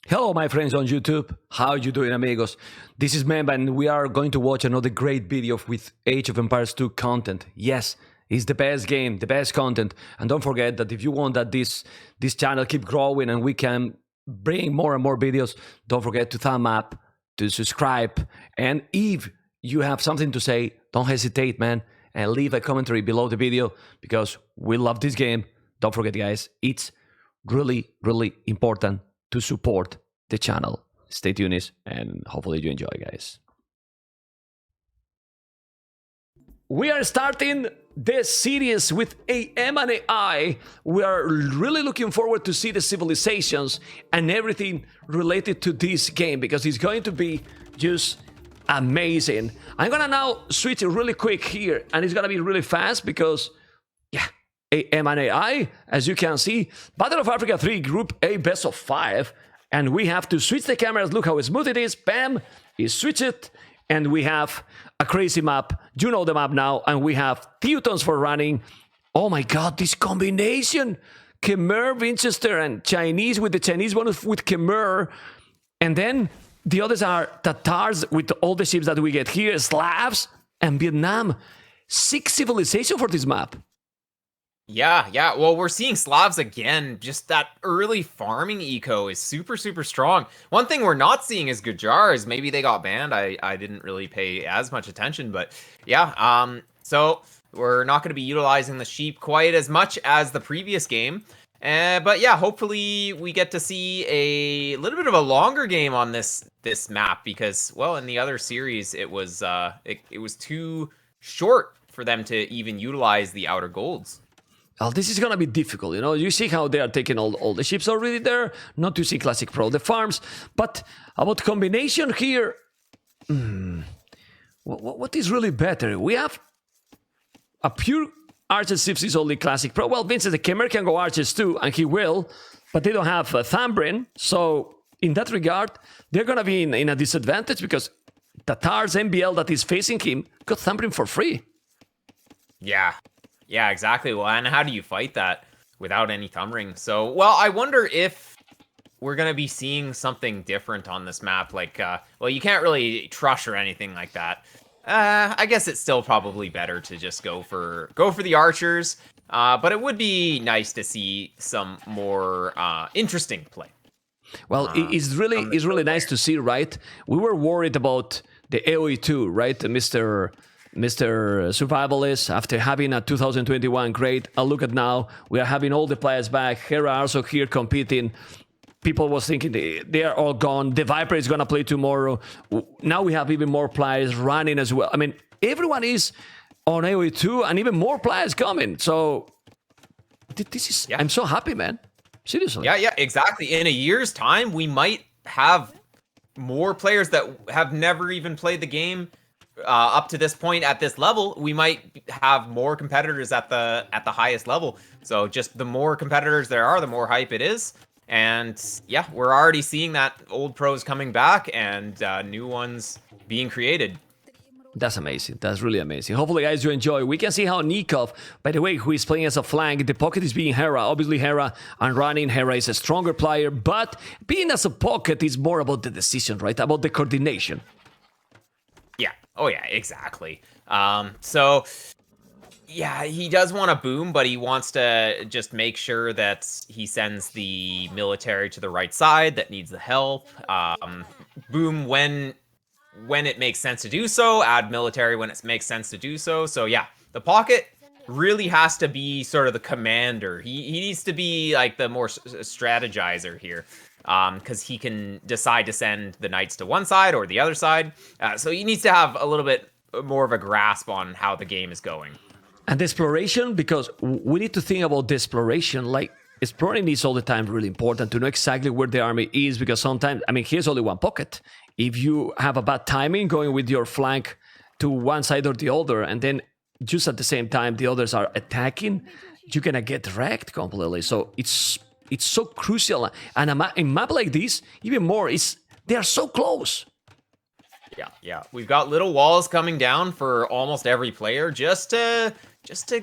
Hello, my friends on YouTube. How you doing, amigos? This is Memba, and we are going to watch another great video with Age of Empires 2 content. Yes, it's the best game, the best content. And don't forget that if you want that this channel keep growing and we can bring more and more videos, don't forget to thumb up, to subscribe. And if you have something to say, don't hesitate, man, and leave a commentary below the video because we love this game. Don't forget, guys, it's really, really important to support the channel. Stay tuned and hopefully you enjoy, guys. We are starting this series with AM and AI. We are really looking forward to see the civilizations and everything related to this game because it's going to be just amazing. I'm gonna now switch really quick here and it's gonna be really fast because, yeah, AM and AI, as you can see, Battle of Africa 3 Group A Best of 5, and we have to switch the cameras. Look how smooth it is. Bam, you switch it, and we have a crazy map. You know the map now, and we have Teutons for running. Oh my god, this combination! Khmer, Vinchester, and Chinese with the Chinese one with Khmer, and then the others are Tatars with all the ships that we get here, Slavs, and Vietnam. 6 civilizations for this map. Yeah. Well, we're seeing Slavs again. Just that early farming eco is super strong. One thing we're not seeing is Gajars. Maybe they got banned. I didn't really pay as much attention, but yeah. So we're not going to be utilizing the sheep quite as much as the previous game. But yeah, hopefully we get to see a little bit of a longer game on this map because, well, in the other series it was too short for them to even utilize the outer golds. Well, this is going to be difficult, you know. You see how they are taking all the ships already there, not using ClassicPro, the farms. But about combination here, what is really better? We have a pure Archer ships is only ClassicPro. Well, Vincent, the Khmer can go Archers too, and he will, but they don't have Thambrin. So in that regard, they're going to be in a disadvantage because Tatar's MbL that is facing him got Thambrin for free. Yeah, exactly. Well, and how do you fight that without any thumb ring? So, well, I wonder if we're going to be seeing something different on this map. Like, well, you can't really trush or anything like that. I guess it's still probably better to just go for the archers. But it would be nice to see some more interesting play. Well, it's really nice to see, right? We were worried about the AoE 2, right, Mr. Survivalist, after having a 2021 great. Look at now, we are having all the players back. Hera also here competing. People was thinking they are all gone. The Viper is going to play tomorrow. Now we have even more players running as well. I mean, everyone is on AoE 2 and even more players coming. So this is, I'm so happy, man. Seriously. Yeah, exactly. In a year's time, we might have more players that have never even played the game. Up to this point at this level, we might have more competitors at the highest level. So just the more competitors there are, the more hype it is. And yeah, we're already seeing that old pros coming back and new ones being created. That's amazing. That's really amazing. Hopefully, guys, you enjoy. We can see how Nicov, by the way, who is playing as a flank, the pocket is being Hera. Obviously, Hera and running. Hera is a stronger player, but being as a pocket is more about the decision, right? About the coordination. Yeah. Oh, yeah, exactly. So, yeah, he does want to boom, but he wants to just make sure that he sends the military to the right side that needs the help. Boom when it makes sense to do so. Add military when it makes sense to do so. So, yeah, the pocket really has to be sort of the commander. He needs to be like the more strategizer here. Because he can decide to send the knights to one side or the other side. So he needs to have a little bit more of a grasp on how the game is going. And the exploration, because we need to think about the exploration. Like, exploring is all the time really important to know exactly where the army is, because sometimes, I mean, here's only one pocket. If you have a bad timing going with your flank to one side or the other, and then just at the same time the others are attacking, you're gonna get wrecked completely. So it's so crucial, and a map like this, even more, they are so close. Yeah. We've got little walls coming down for almost every player, just to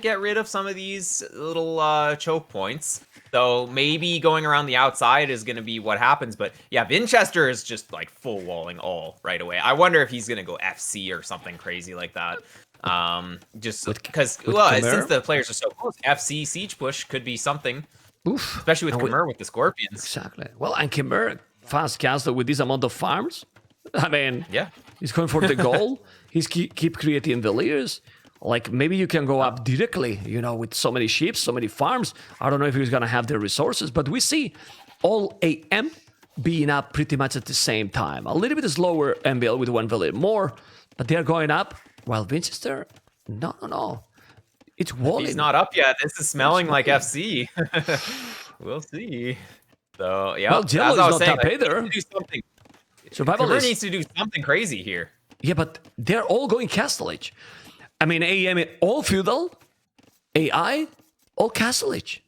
get rid of some of these little choke points. So maybe going around the outside is going to be what happens. But yeah, Vinchester is just like full walling all right away. I wonder if he's going to go FC or something crazy like that. Just because, well, since the players are so close, FC Siege Push could be something. Oof. Especially with Khmer with the Scorpions. Exactly. Well, and Khmer, fast caster with this amount of farms. I mean, yeah, he's going for the goal. He's keep creating villiers. Like, maybe you can go up directly, you know, with so many ships, so many farms. I don't know if he's going to have the resources, but we see all AM being up pretty much at the same time. A little bit slower MBL with 1 villier more, but they're going up, while Vinchester, no. It's walling. He's not up yet. This is smelling like FC. We'll see. So, yeah. Well, Jello is not up either. Survival needs to do something crazy here. Yeah, but they're all going Castle Age. I mean, AM, all feudal, AI, all Castle Age.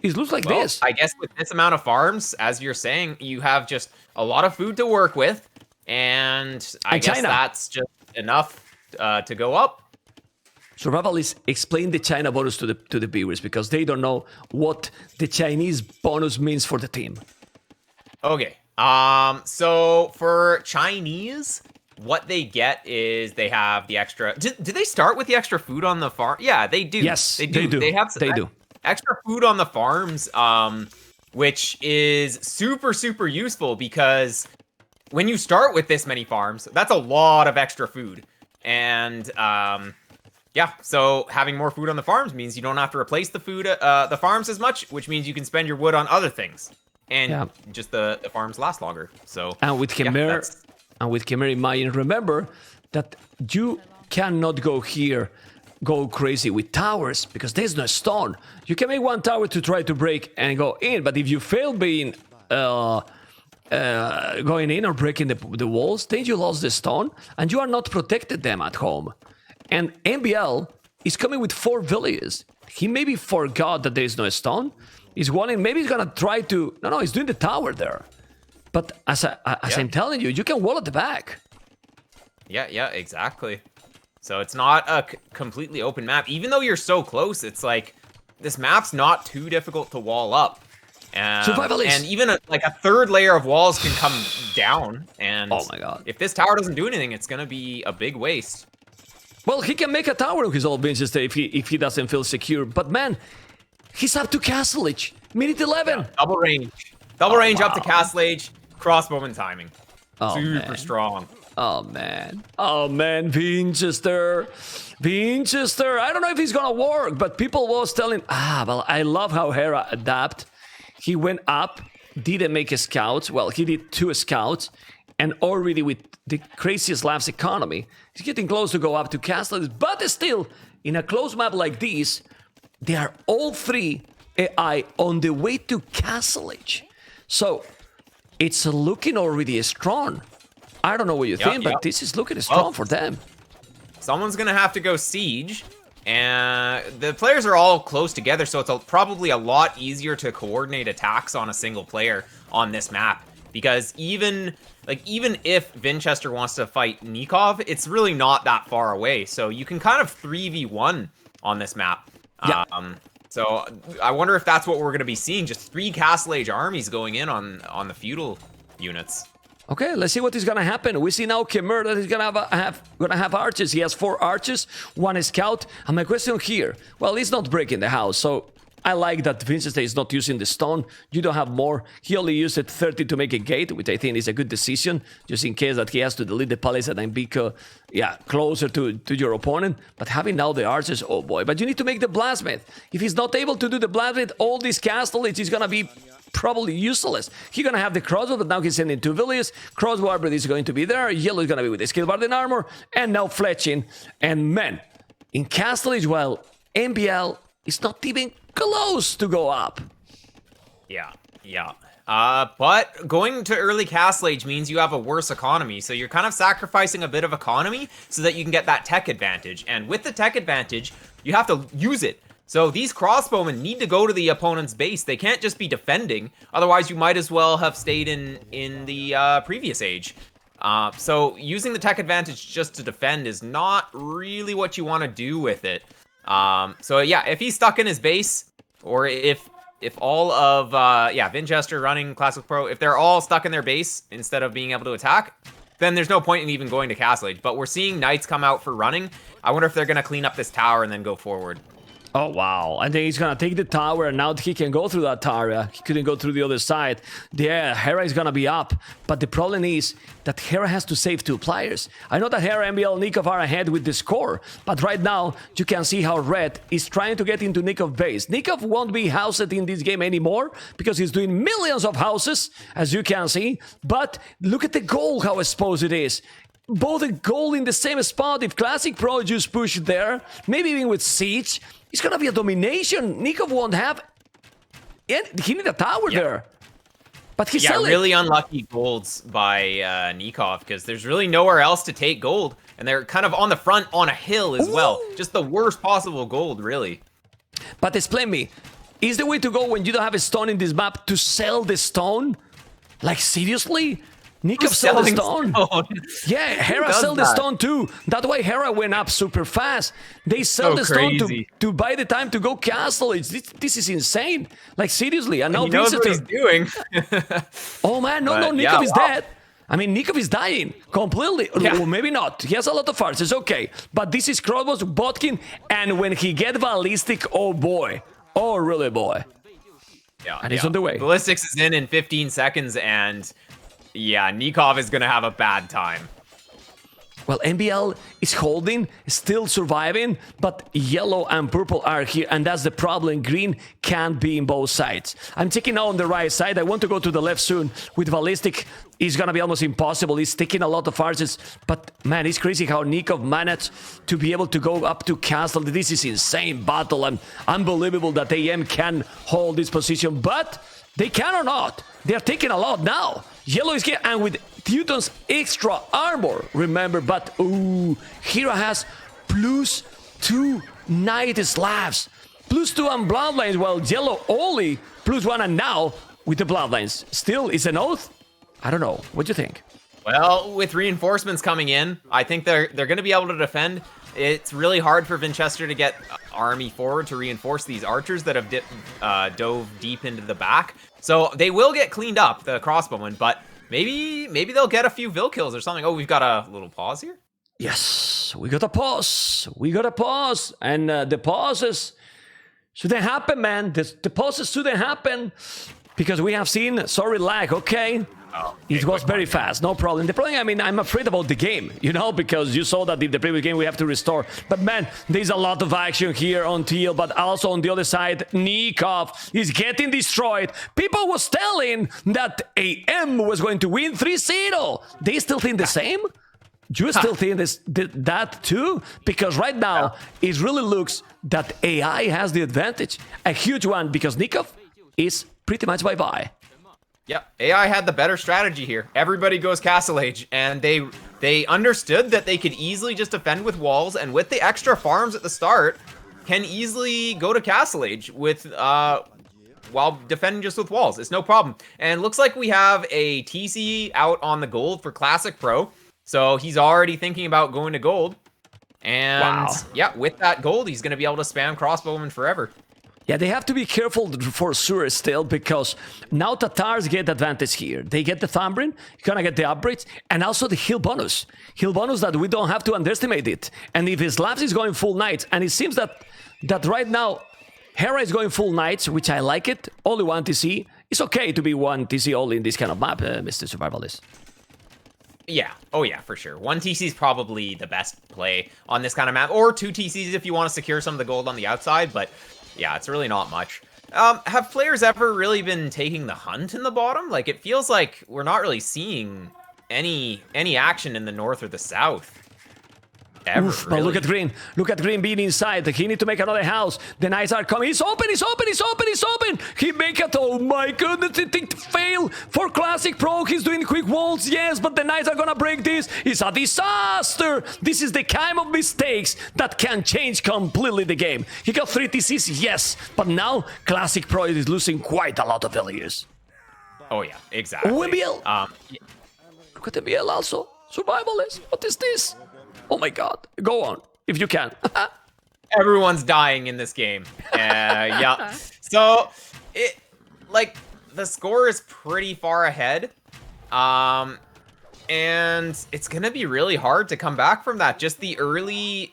It looks like this. I guess with this amount of farms, as you're saying, you have just a lot of food to work with, and I guess that's just enough to go up. Survival is explain the China bonus to the viewers because they don't know what the Chinese bonus means for the team. Okay. So for Chinese, what they get is they have the extra. Do they start with the extra food on the farm? Yeah, they do. Yes, they do. They have extra food on the farms, which is super useful because when you start with this many farms, that's a lot of extra food, and yeah. So having more food on the farms means you don't have to replace the food, the farms as much, which means you can spend your wood on other things, and just the farms last longer. So and with Khmer. And with Khmer in mind, remember that you cannot go crazy with towers because there's no stone. You can make one tower to try to break and go in, but if you fail being going in or breaking the walls, then you lost the stone and you are not protected them at home. And MBL is coming with 4 villages. He maybe forgot that there is no stone. He's wanting, maybe he's gonna try to. No, he's doing the tower there. But as I'm telling you, you can wall at the back. Yeah, exactly. So it's not a completely open map. Even though you're so close, it's like, this map's not too difficult to wall up. And even a third layer of walls can come down. And oh my god, if this tower doesn't do anything, it's going to be a big waste. Well, he can make a tower of his old Vinchester if he doesn't feel secure. But man, he's up to Castle Age. Minute 11. Yeah, double range. Double range up to Castle Age. Crossbowman timing. Super strong. Oh man, Vinchester. I don't know if he's gonna work, but people was telling, well, I love how Hera adapt. He went up, didn't make a scouts. Well, he did 2 scouts, and already with the craziest laughs economy, he's getting close to go up to Castle. But still, in a close map like this, they are all 3 AI on the way to Castle Age. So it's looking already strong. I don't know what you think, but this is looking strong for them. Someone's going to have to go siege, and the players are all close together, so it's probably a lot easier to coordinate attacks on a single player on this map. Because even if Vinchester wants to fight Nicov, it's really not that far away. So you can kind of 3v1 on this map. Yeah. So I wonder if that's what we're going to be seeing, just 3 Castle Age armies going in on the feudal units. Okay, let's see what is gonna happen. We see now Khmer that is gonna have archers. He has 4 archers, 1 scout. And my question here, well, he's not breaking the house, so I like that Vinchester is not using the stone. You don't have more. He only used 30 to make a gate, which I think is a good decision, just in case that he has to delete the palace and be closer to your opponent. But having now the archers, oh boy. But you need to make the blacksmith. If he's not able to do the blacksmith, all this castle is gonna be probably useless. He's gonna have the crossbow, but now he's sending 2 villages. Crossbow arbor is going to be there. Yellow is gonna be with the skill bard and armor, and now fletching. And man, in Castle Age, well, MBL is not even close to go up. Yeah. But going to early Castle Age means you have a worse economy, so you're kind of sacrificing a bit of economy so that you can get that tech advantage. And with the tech advantage, you have to use it. So these crossbowmen need to go to the opponent's base. They can't just be defending. Otherwise, you might as well have stayed in the previous age. So using the tech advantage just to defend is not really what you want to do with it. So yeah, if he's stuck in his base, or if all of Vinchester running Classic Pro, if they're all stuck in their base instead of being able to attack, then there's no point in even going to Castle Age. But we're seeing Knights come out for running. I wonder if they're gonna clean up this tower and then go forward. Oh, wow. I think he's going to take the tower, and now he can go through that tower. He couldn't go through the other side. Yeah, Hera is going to be up, but the problem is that Hera has to save 2 players. I know that Hera, MbL, Nicov are ahead with the score, but right now, you can see how Red is trying to get into Nicov base. Nicov won't be housed in this game anymore, because he's doing millions of houses, as you can see, but look at the goal, how exposed it is. Both a goal in the same spot. If Classic Pro just push there, maybe even with Siege, it's gonna be a domination. Nicov won't have... He need a tower there. But he's selling. Really unlucky golds by Nicov, because there's really nowhere else to take gold. And they're kind of on the front on a hill as well. Just the worst possible gold, really. But explain me, is the way to go when you don't have a stone in this map to sell the stone? Like, seriously? Nicov sell the stone. Yeah, Hera sell the stone too. That way Hera went up super fast. They sell the stone to buy the time to go Castle Age. This is insane. Like, seriously. And now he knows what he's doing. Oh man, no, Nicov is dead. I mean, Nicov is dying completely. Or maybe not. He has a lot of farces, okay. But this is Crossbows, Botkin, and when he get ballistic, oh boy. Oh, really, boy. Yeah, and he's on the way. Ballistics is in 15 seconds, and... yeah, Nicov is gonna have a bad time. Well, MbL is holding, still surviving, but yellow and purple are here, and that's the problem. Green can't be in both sides. I'm taking now on the right side. I want to go to the left soon. With Ballistic, it's gonna be almost impossible. He's taking a lot of farces, but man, it's crazy how Nicov managed to be able to go up to Castle. This is insane battle, and unbelievable that AM can hold this position, but they can or not. They're taking a lot now. Yellow is here, and with Teuton's extra armor, remember, but ooh, Hera has +2 Knight Slabs, +2 on Bloodlines, while Yellow only +1, and now with the Bloodlines. Still, it's an oath? I don't know. What do you think? Well, with reinforcements coming in, I think they're going to be able to defend. It's really hard for Vinchester to get army forward to reinforce these archers that have dove deep into the back. So they will get cleaned up, the crossbowmen, but maybe they'll get a few Vil kills or something. Oh, we've got a little pause here? Yes, we got a pause. We got a pause. And the pauses shouldn't happen, man. The pauses shouldn't happen because we have seen, sorry, lag, okay? Oh, it was very fast, no problem. The problem, I mean, I'm afraid about the game, you know, because you saw that in the previous game we have to restore. But man, there's a lot of action here on Teal, but also on the other side, Nicov is getting destroyed. People was telling that AM was going to win 3-0. They still think the same? You still think that too? Because right now, it really looks that AI has the advantage. A huge one, because Nicov is pretty much bye-bye. Yeah, AI had the better strategy here. Everybody goes Castle Age, and they understood that they could easily just defend with walls, and with the extra farms at the start, can easily go to Castle Age with while defending just with walls. It's no problem. And looks like we have a TC out on the gold for Classic Pro, so he's already thinking about going to gold. And yeah, with that gold, he's going to be able to spam crossbowmen forever. Yeah, they have to be careful for sure still, because now Tatars get advantage here. They get the Thumbrin, you're gonna get the upgrades, and also the heal bonus. Heal bonus that we don't have to underestimate it. And if his labs is going full Knights, and it seems that right now Hera is going full Knights, which I like it, only 1 TC. It's okay to be 1 TC only in this kind of map, Mr. Survivalist. Yeah, oh yeah, for sure. 1 TC is probably the best play on this kind of map, or 2 TCs if you want to secure some of the gold on the outside, but yeah, it's really not much. Have players ever really been taking the hunt in the bottom? Like, it feels like we're not really seeing any action in the north or the south. Ever, Oof, but look at Green. Look at Green being inside. He need to make another house. The Knights are coming. It's open, it's open, it's open, it's open. He make it. Oh my goodness, it think to fail for Classic Pro. He's doing quick walls, yes, but the Knights are gonna break this. It's a disaster. This is the kind of mistakes that can change completely the game. He got 3 TCs, yes, but now Classic Pro is losing quite a lot of values. Oh yeah, exactly. MbL. Yeah. Look at MbL also. Survivalist. What is this? Oh my god. Go on, if you can. Everyone's dying in this game. Yeah. So the score is pretty far ahead. And it's gonna be really hard to come back from that. Just the early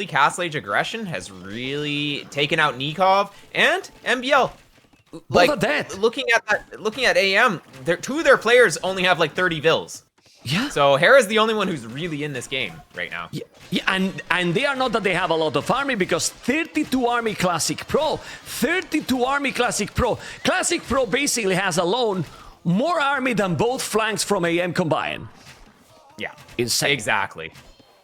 Castle Age aggression has really taken out Nicov and MbL. Like, looking at AM, two of their players only have like 30 vills. Yeah. So Hera's the only one who's really in this game right now. Yeah, and they are not that they have a lot of army, because 32 army Classic Pro. 32 army Classic Pro. Classic Pro basically has alone more army than both flanks from AM combined. Yeah. Insane. Exactly.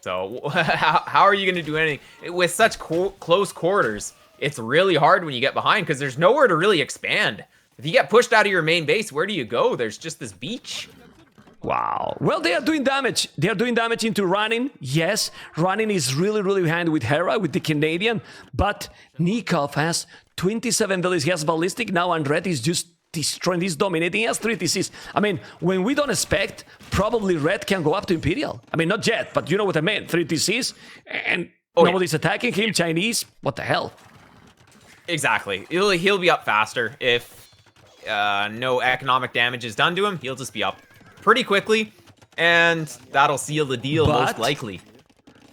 So how are you going to do anything? With such close quarters, it's really hard when you get behind, because there's nowhere to really expand. If you get pushed out of your main base, where do you go? There's just this beach. Wow. Well, they are doing damage. They are doing damage into Running. Yes, Running is really, really behind with Hera, with the Canadian. But Nicov has 27 villas. He has Ballistic now, and Red is just destroying. He's dominating. He has 3 TCs. I mean, when we don't expect, probably Red can go up to Imperial. I mean, not yet, but you know what I mean. 3 TCs, and nobody's attacking him. Chinese, what the hell? Exactly. He'll be up faster. If no economic damage is done to him, he'll just be up pretty quickly, and that'll seal the deal most likely.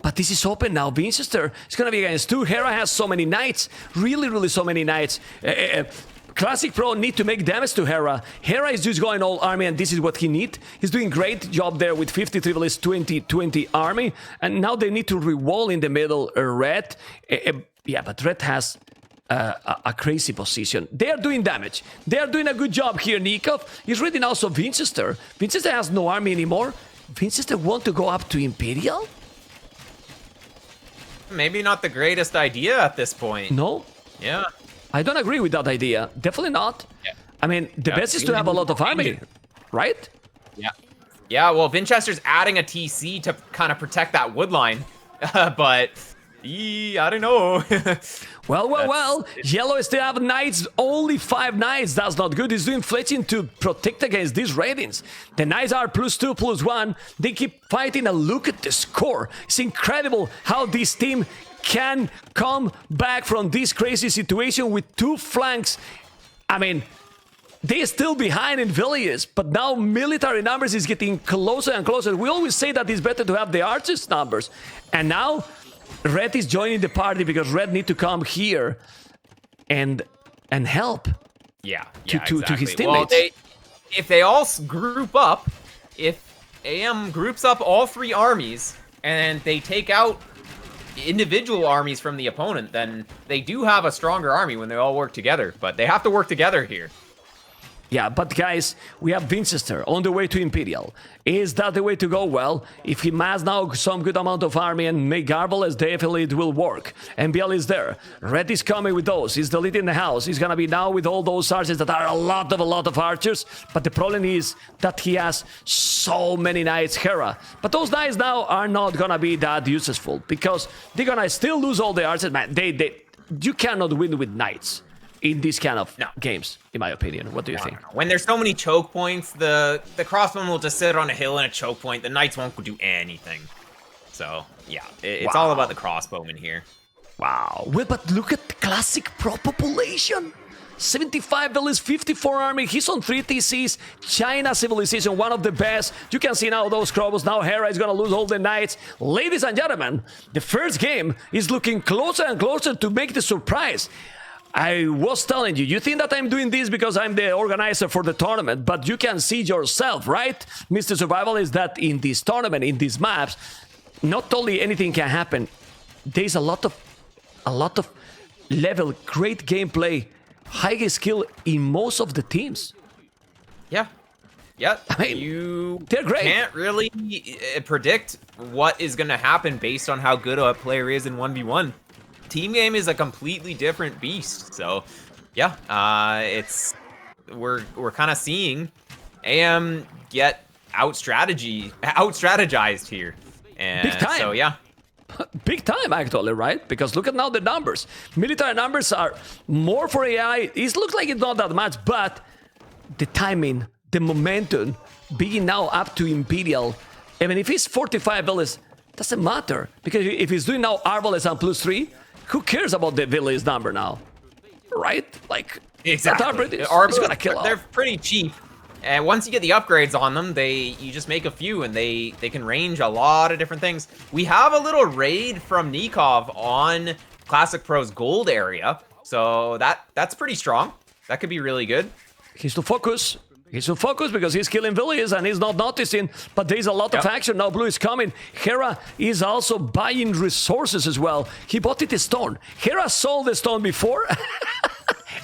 But this is open now. Vinchester is going to be against 2. Hera has so many knights. Really, really so many knights. Classic Pro need to make damage to Hera. Hera is just going all army, and this is what he needs. He's doing great job there with 53 villas, 20 army. And now they need to re-wall in the middle. Red. Yeah, but Red has a crazy position. They are doing damage. They are doing a good job here. Nicov is reading also Vinchester. Vinchester has no army anymore. Vinchester want to go up to Imperial? Maybe not the greatest idea at this point. No? Yeah. I don't agree with that idea. Definitely not. Yeah. I mean, the best is to have a lot of army, right? Yeah. Yeah, well, Vinchester's adding a TC to kind of protect that wood line. But I don't know. Well. Yellow still have knights, only 5 knights. That's not good. He's doing fletching to protect against these ratings. The knights are +2, +1. They keep fighting, and look at the score. It's incredible how this team can come back from this crazy situation with 2 flanks. I mean, they're still behind in villages, but now military numbers is getting closer and closer. We always say that it's better to have the archers numbers. And now Red is joining the party, because Red need to come here and help. Yeah, to his teammates. Well, if they all group up, if AM groups up all 3 armies and they take out individual armies from the opponent, then they do have a stronger army when they all work together. But they have to work together here. Yeah, but guys, we have Vinchester on the way to Imperial. Is that the way to go? Well, if he has now some good amount of army and make Garbles, definitely it will work. MbL is there. Red is coming with those. He's deleting the house. He's gonna be now with all those archers that are a lot of archers. But the problem is that he has so many knights, Hera. But those knights now are not gonna be that useful, because they're gonna still lose all the archers. Man, you cannot win with knights in these kind of games, in my opinion. What do you think? When there's so many choke points, the crossbowmen will just sit on a hill in a choke point. The knights won't do anything. So, yeah, it's all about the crossbowmen here. Wow. Well, but look at the Classic Pro population. 75 villas, 54 army. He's on 3 TCs. China civilization, one of the best. You can see now those crobos. Now Hera is going to lose all the knights. Ladies and gentlemen, the first game is looking closer and closer to make the surprise. I was telling you, you think that I'm doing this because I'm the organizer for the tournament, but you can see yourself, right, Mr. Survival, is that in this tournament, in these maps, not only anything can happen, there's a lot of level, great gameplay, high skill in most of the teams. Yeah. Yeah, I mean, they're great. Can't really predict what is going to happen based on how good a player is in 1v1. Team game is a completely different beast. So, yeah, we're kind of seeing AM get out-strategized here. And big time. So, yeah. Big time, actually, right? Because look at now the numbers. Military numbers are more for AI. It looks like it's not that much, but the timing, the momentum, being now up to Imperial, even if it's 45 villas, doesn't matter. Because if he's doing now Arbalest and +3, who cares about the Village number now? Right? Like, Exactly. He's gonna kill they're pretty cheap. And once you get the upgrades on them, you just make a few and they can range a lot of different things. We have a little raid from Nicov on Classic Pro's gold area. So that's pretty strong. That could be really good. He's to focus. He's to focus because he's killing villages and he's not noticing. But there's a lot of action. Now blue is coming. Hera is also buying resources as well. He bought it a stone. Hera sold the stone before.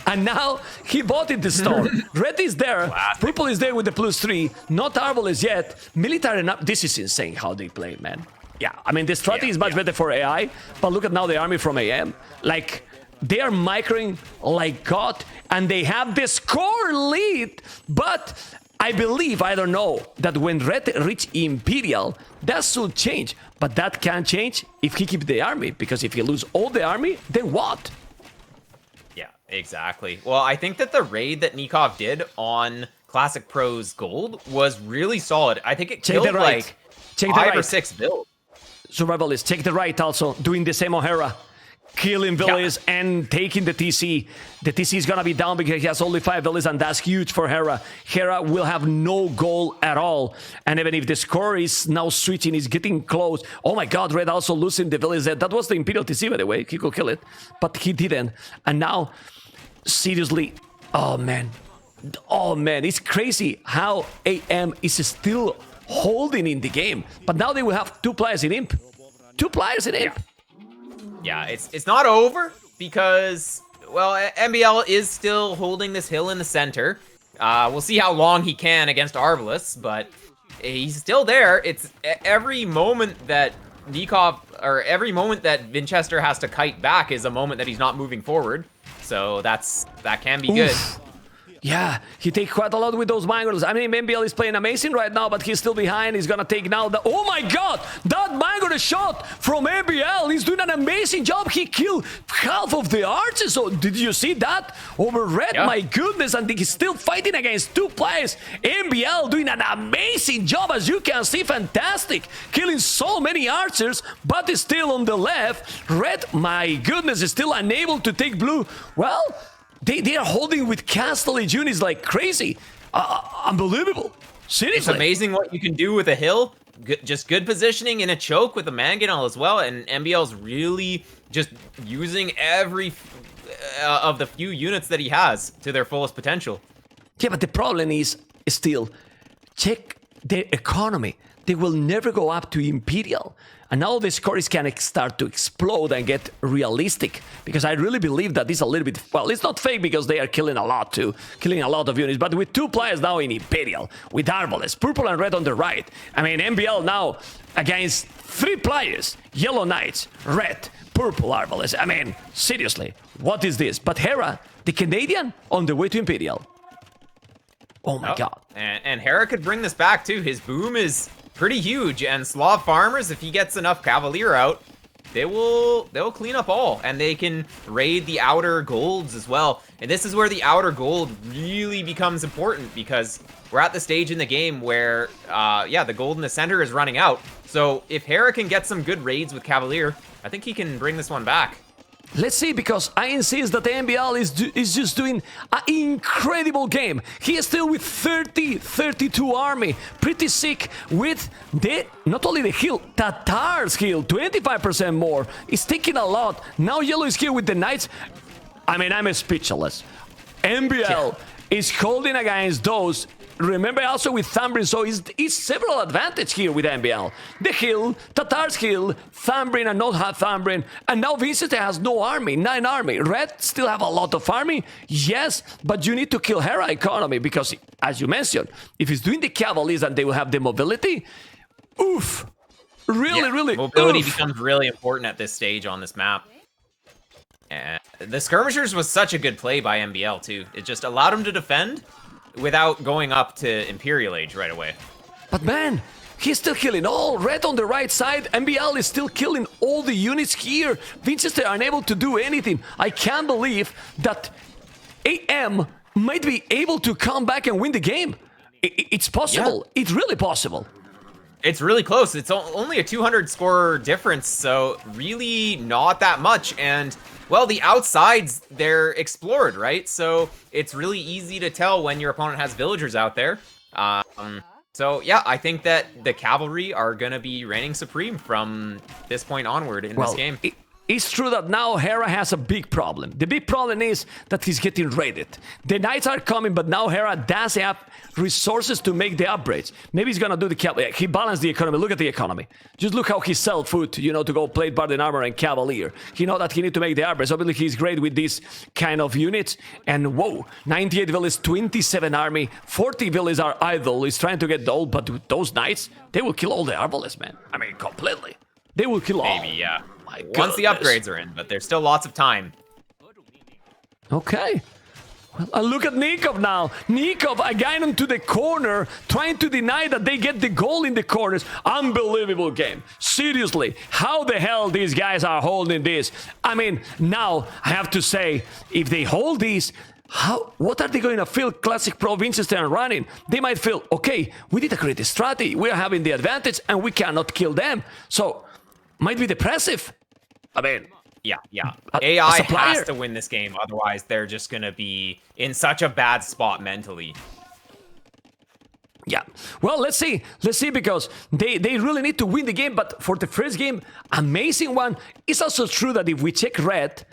And now he bought it the stone. Red is there. Classic. Purple is there with the +3. Not Arbalest yet. Military. This is insane how they play, man. Yeah, I mean, the strategy is much better for AI. But look at now the army from AM. Like, they are microing like God. And they have the score lead. But I believe, I don't know, that when Red reach Imperial, that should change. But that can change if he keeps the army. Because if he lose all the army, then what? Exactly. Well, I think that the raid that Nicov did on Classic Pro's gold was really solid. I think it killed like 5 or 6 builds. Survivalists, check the right also, doing the same on Hera. Killing villages and taking the TC. The TC is gonna be down because he has only 5 villages, and that's huge for Hera. Hera will have no goal at all. And even if the score is now switching, is getting close. Oh my god, Red also losing the villages. That was the Imperial TC, by the way. He could kill it, but he didn't. And now, seriously, oh man, it's crazy how AM is still holding in the game. But now they will have 2 players in Imp. 2 players in Imp. Yeah, it's not over because, well, MbL is still holding this hill in the center. We'll see how long he can against Arbalest, but he's still there. It's every moment that Nicov, or every moment that Vinchester has to kite back is a moment that he's not moving forward. So that can be good. Yeah, he takes quite a lot with those Mangols. I mean, MbL is playing amazing right now, but he's still behind. He's gonna take now the... Oh my god! That Mangor shot from MbL! He's doing an amazing job. He killed half of the archers. So, did you see that? Over Red, my goodness. And he's still fighting against 2 players. MbL doing an amazing job, as you can see. Fantastic. Killing so many archers, but is still on the left. Red, my goodness, is still unable to take blue. Well... They are holding with Castle units like crazy. Unbelievable. Seriously. It's amazing what you can do with a hill. Just good positioning in a choke with the Mangonel as well. And MbL's really just using every of the few units that he has to their fullest potential. Yeah, but the problem is still, check their economy. They will never go up to Imperial. And now the scores can start to explode and get realistic. Because I really believe that this is a little bit... Well, it's not fake because they are killing a lot too. Killing a lot of units. But with 2 players now in Imperial, with Arbalest, Purple and Red on the right. I mean, MbL now against 3 players. Yellow Knights, Red, Purple, Arbalest. I mean, seriously, what is this? But Hera, the Canadian, on the way to Imperial. Oh my god. And Hera could bring this back too. His boom is... pretty huge, and Slav farmers, if he gets enough Cavalier out, they'll clean up all, and they can raid the outer golds as well. And this is where the outer gold really becomes important, because we're at the stage in the game where, the gold in the center is running out. So if Hera can get some good raids with Cavalier, I think he can bring this one back. Let's see, because I insist that MbL is just doing an incredible game. He is still with 32 army. Pretty sick with not only the heal, Tatar's heal, 25% more. It's taking a lot. Now Yellow is here with the Knights. I mean, I'm speechless. MbL is holding against those. Remember also with Thambrin, so it's several advantage here with MbL. The heal, Tatar's heal, Thambrin and not have Thambrin, and now Vinchester has no army, 9 army. Red still have a lot of army, yes, but you need to kill Hera economy, because, as you mentioned, if he's doing the Cavaliers and they will have the mobility, oof, really, mobility becomes really important at this stage on this map. And the Skirmishers was such a good play by MbL too. It just allowed him to defend without going up to Imperial Age right away. But man, he's still killing all. Red on the right side. MbL is still killing all the units here. Vinchester are unable to do anything. I can't believe that AM might be able to come back and win the game. It's possible. Yeah. It's really possible. It's really close. It's only a 200 score difference, so really not that much. And, well, the outsides, they're explored, right? So it's really easy to tell when your opponent has villagers out there. So, yeah, I think that the cavalry are going to be reigning supreme from this point onward in this game. It's true that now Hera has a big problem. The big problem is that he's getting raided. The knights are coming, but now Hera does have resources to make the upgrades. Maybe he's gonna do the cavalry. He balanced the economy. Look at the economy. Just look how he sell food, you know, to go plate guard and armor and cavalier. He know that he need to make the upgrades. Obviously, he's great with these kind of units. And whoa, 98 villas, 27 army, 40 villas are idle. He's trying to get old, but those knights, they will kill all the arbalists, man. I mean, completely. They will kill all. Maybe, yeah. Once the upgrades are in, but there's still lots of time. Okay. Well, look at Nicov now. Nicov, a guy into the corner, trying to deny that they get the goal in the corners. Unbelievable game. Seriously, how the hell these guys are holding this? I mean, now I have to say, if they hold this, what are they going to feel ClassicPro Vinchester and running? They might feel, okay, we did a great strategy. We are having the advantage and we cannot kill them. So, might be depressive. I mean, yeah. AI has to win this game, otherwise they're just gonna be in such a bad spot mentally. Yeah. Well, let's see, because they really need to win the game. But for the first game, amazing one. It's also true that if we check Red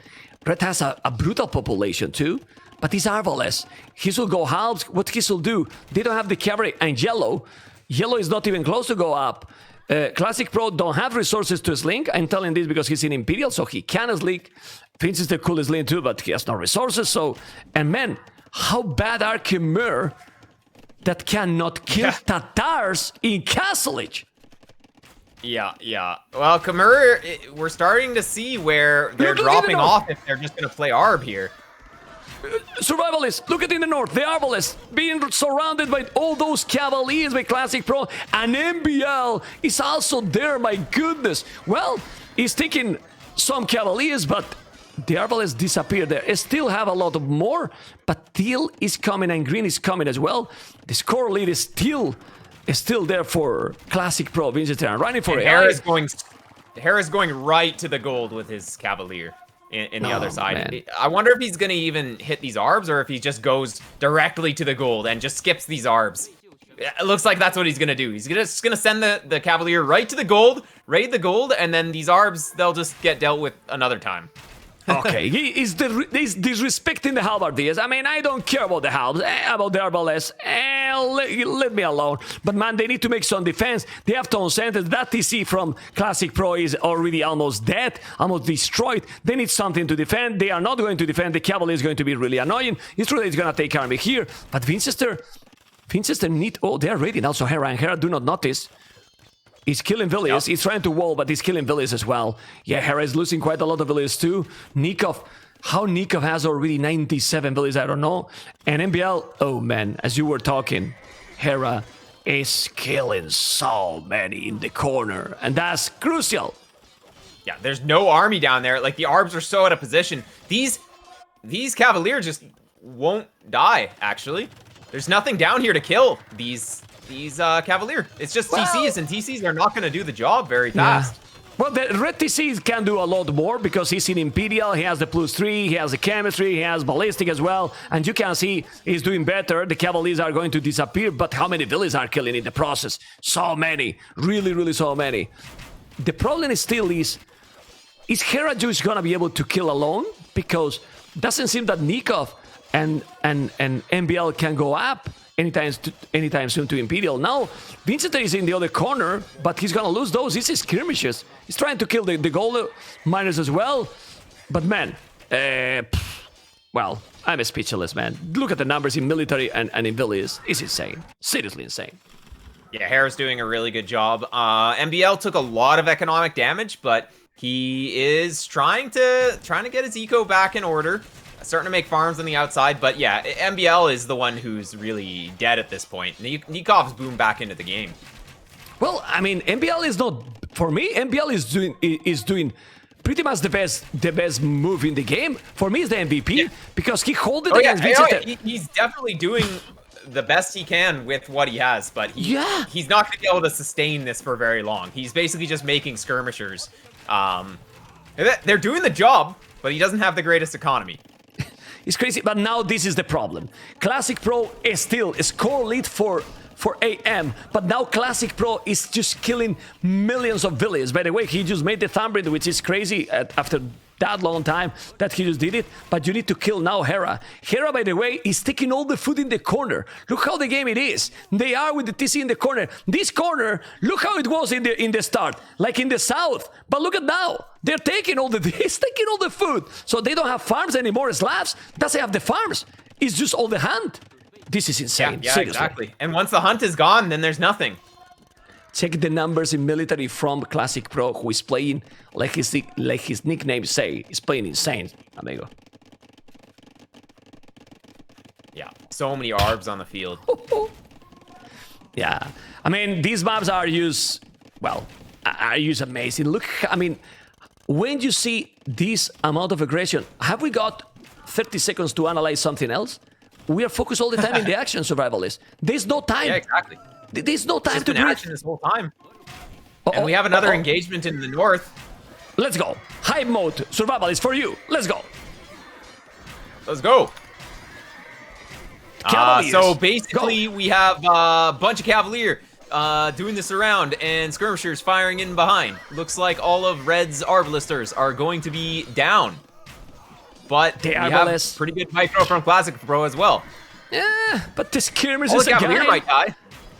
has a brutal population too. But he's Arbalest. His will go halves. What his will do? They don't have the cavalry. And Yellow is not even close to go up. ClassicPro don't have resources to slink. I'm telling this because he's in Imperial, so he can slink. Vince is the coolest link too, but he has no resources. So, and man, how bad are Khmer that cannot kill Tatars in Castlage? Yeah. Well, Khmer, we're starting to see where they're dropping off if they're just going to play Arb here. Survivalists, look at in the north, the Arbalists being surrounded by all those cavaliers by ClassicPro, and MbL is also there, my goodness. Well, he's taking some cavaliers, but the Arbalists disappeared there. They still have a lot more, but Teal is coming and Green is coming as well. The score lead is still there for ClassicPro Vinchester and running for AI. Hera's going right to the gold with his cavalier. In the other side. Man. I wonder if he's going to even hit these Arbs or if he just goes directly to the gold and just skips these Arbs. It looks like that's what he's going to do. He's just going to send the Cavalier right to the gold, raid the gold, and then these Arbs, they'll just get dealt with another time. Okay, he's disrespecting the halberdiers. I mean, I don't care about the halbs, about the Arbalest. Let me alone. But man, they need to make some defense. They have Tone Sentence. That TC from ClassicPro is already almost dead, almost destroyed. They need something to defend. They are not going to defend. The Cavalier is going to be really annoying. It's true that it's going to take army here, but Vinchester need... Oh, they're ready now, so Hera and Hera do not notice. He's killing villages. Yep. He's trying to wall, but he's killing villages as well. Yeah, Hera is losing quite a lot of villages too. Nicov, how Nicov has already 97 villages, I don't know. And MbL, oh man, as you were talking, Hera is killing so many in the corner, and that's crucial. Yeah, there's no army down there. Like, the Arbs are so out of position. These Cavaliers just won't die, actually. There's nothing down here to kill these Cavalier. It's just TCs, and TCs are not going to do the job very fast. Yeah. Well, the Red TC can do a lot more because he's in Imperial, he has the +3, he has the chemistry, he has ballistic as well, and you can see he's doing better. The Cavaliers are going to disappear, but how many villages are killing in the process? So many. Really, really so many. The problem is still is Hera just going to be able to kill alone? Because it doesn't seem that Nicov and MbL can go up anytime soon to Imperial. Now, Vinchester is in the other corner, but he's gonna lose those. This is skirmishes. He's trying to kill the gold miners as well. But man, well, I'm speechless, man. Look at the numbers in military and in villages. It's insane. Seriously insane. Yeah, Hera's doing a really good job. MbL took a lot of economic damage, but he is trying to get his eco back in order. Starting to make farms on the outside, but yeah, MbL is the one who's really dead at this point. Nikov's boomed back into the game. Well, I mean, MbL is not, for me, MbL is doing pretty much the best move in the game. For me, is the MVP because he hold it against Vinchester. He's definitely doing the best he can with what he has, but he's not going to be able to sustain this for very long. He's basically just making skirmishers. They're doing the job, but he doesn't have the greatest economy. It's crazy, but now this is the problem. ClassicPro is still a score lead for AM, but now ClassicPro is just killing millions of villages. By the way, he just made the thumbprint, which is crazy after that long time that he just did it, but you need to kill now Hera. Hera, by the way, is taking all the food in the corner. Look how the game it is. They are with the TC in the corner. This corner, look how it was in the start, like in the south. But look at now. They're taking all he's taking all the food. So they don't have farms anymore. Slavs doesn't have the farms. It's just all the hunt. This is insane. Yeah, seriously. exactly. And once the hunt is gone, then there's nothing. Check the numbers in military from ClassicPro, who is playing, like his nickname say, is playing insane, amigo. Yeah, so many ARBs on the field. Yeah, I mean, these maps are used, well, are used amazing. Look, I mean, when you see this amount of aggression, have we got 30 seconds to analyze something else? We are focused all the time in the action, survivalists. There's no time. Yeah, exactly. There's no time to do action this whole time. And we have another engagement in the north. Let's go. High mode survival is for you. Let's go. Let's go. So basically, we have a bunch of Cavalier doing this around and skirmishers firing in behind. Looks like all of Red's Arbalisters are going to be down. But we have pretty good micro from ClassicPro as well. Yeah, but the skirmishes the Cavalier might die.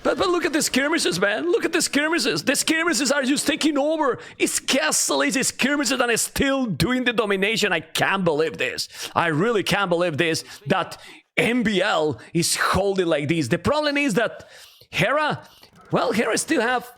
But look at the skirmishes, man. Look at the skirmishes. The skirmishes are just taking over. It's Castle, it's skirmishes, and it's still doing the domination. I can't believe this. I really can't believe this, that MbL is holding like this. The problem is that Hera still have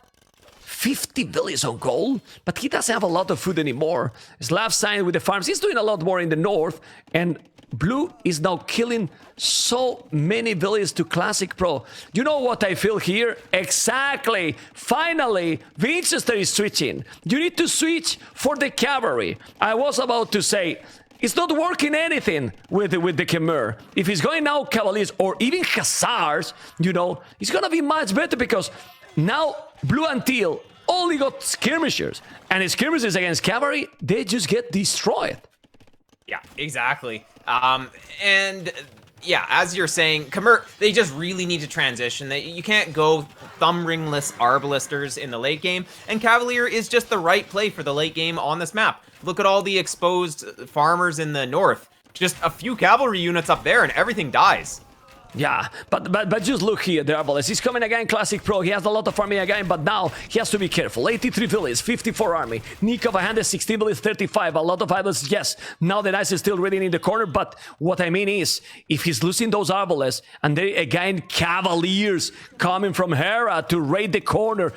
50 villages on gold, but he doesn't have a lot of food anymore. Slav signed with the farms. He's doing a lot more in the north, and Blue is now killing so many villages to ClassicPro. You know what I feel here? Exactly. Finally, Vinchester is switching. You need to switch for the cavalry. I was about to say, it's not working anything with the Khmer. If he's going now Cavaliers or even Hussars, you know, it's gonna be much better because now Blue and Teal only got skirmishers. And skirmishers against cavalry, they just get destroyed. Yeah, exactly. And yeah, as you're saying, Khmer, they just really need to transition. You can't go thumb ringless Arbalisters in the late game, and Cavalier is just the right play for the late game on this map. Look at all the exposed farmers in the north. Just a few cavalry units up there and everything dies. Yeah, but just look here, the Arbalest. He's coming again, ClassicPro. He has a lot of army again, but now he has to be careful. 83 villages, 54 army. Nicov 116 villages, 35. A lot of idols, yes. Now the Nice is still reading in the corner, but what I mean is, if he's losing those Arbalests, and they again Cavaliers coming from Hera to raid the corner,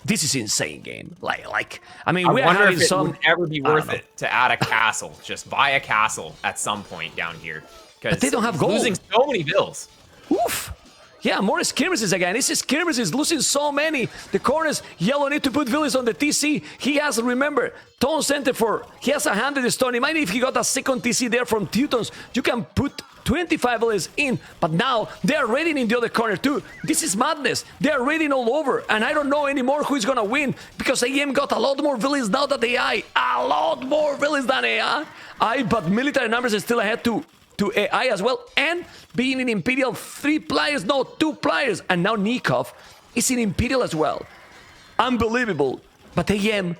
this is insane game. Like I mean, we are having some. Would ever be worth it to add a castle. Just buy a castle at some point down here. But they don't have gold. Losing so many bills. Oof. Yeah, more skirmishes again. This is skirmishes losing so many. The corners, Yellow need to put villages on the TC. He has, remember, Tone Center for, he has 100 stone. Imagine if he got a second TC there from Teutons. You can put 25 villages in, but now they are raiding in the other corner too. This is madness. They are raiding all over, and I don't know anymore who is gonna win because AM got a lot more villages now than AI. A lot more villages than AI. But military numbers are still ahead to AI as well, and being in Imperial 3 players, no, 2 players, and now Nicov is in Imperial as well. Unbelievable, but AM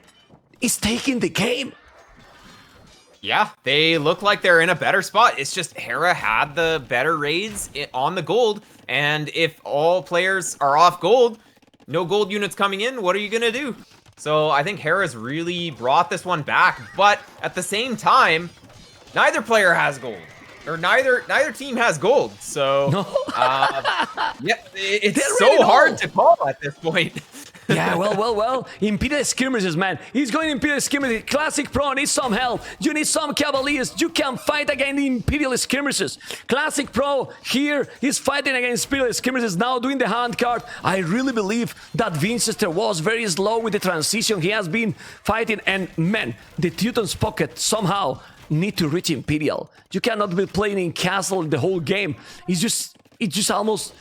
is taking the game. Yeah, they look like they're in a better spot. It's just Hera had the better raids on the gold, and if all players are off gold, no gold units coming in, what are you gonna do? So I think Hera's really brought this one back, but at the same time, neither player has gold. Or neither team has gold, so yeah, it's so hard to call at this point. Yeah, well. Imperial skirmishes, man. He's going Imperial skirmishes. ClassicPro needs some help. You need some Cavaliers. You can fight against the Imperial skirmishes. ClassicPro here is fighting against Imperial skirmishes, now doing the hand card. I really believe that Vinchester was very slow with the transition. He has been fighting, and man, the Teuton's pocket somehow need to reach Imperial. You cannot be playing in castle the whole game. It's just almost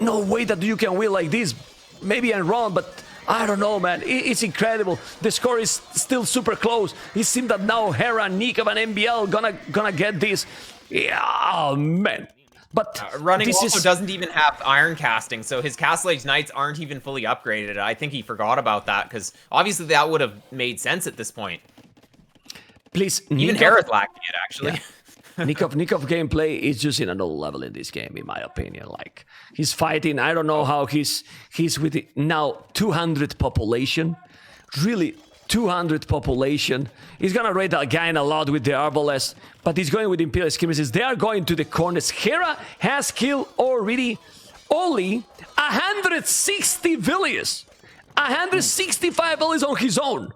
no way that you can win like this. Maybe I'm wrong, but I don't know, man. It's incredible. The score is still super close. It seems that now Hera Nicov MbL gonna get this. Yeah, oh man. But Running also doesn't even have iron casting, so his Castle Age Knights aren't even fully upgraded. I think he forgot about that, because obviously that would have made sense at this point. Please, even Hera's lacking it, actually. Yeah. Nicov gameplay is just in another level in this game, in my opinion. Like, he's fighting, I don't know how he's with it now 200 population. Really, 200 population. He's gonna rate that guy in a lot with the Arbalest, but he's going with Imperial Skirmishes. They are going to the corners. Hera has killed already only 160 villages. 165 villages on his own.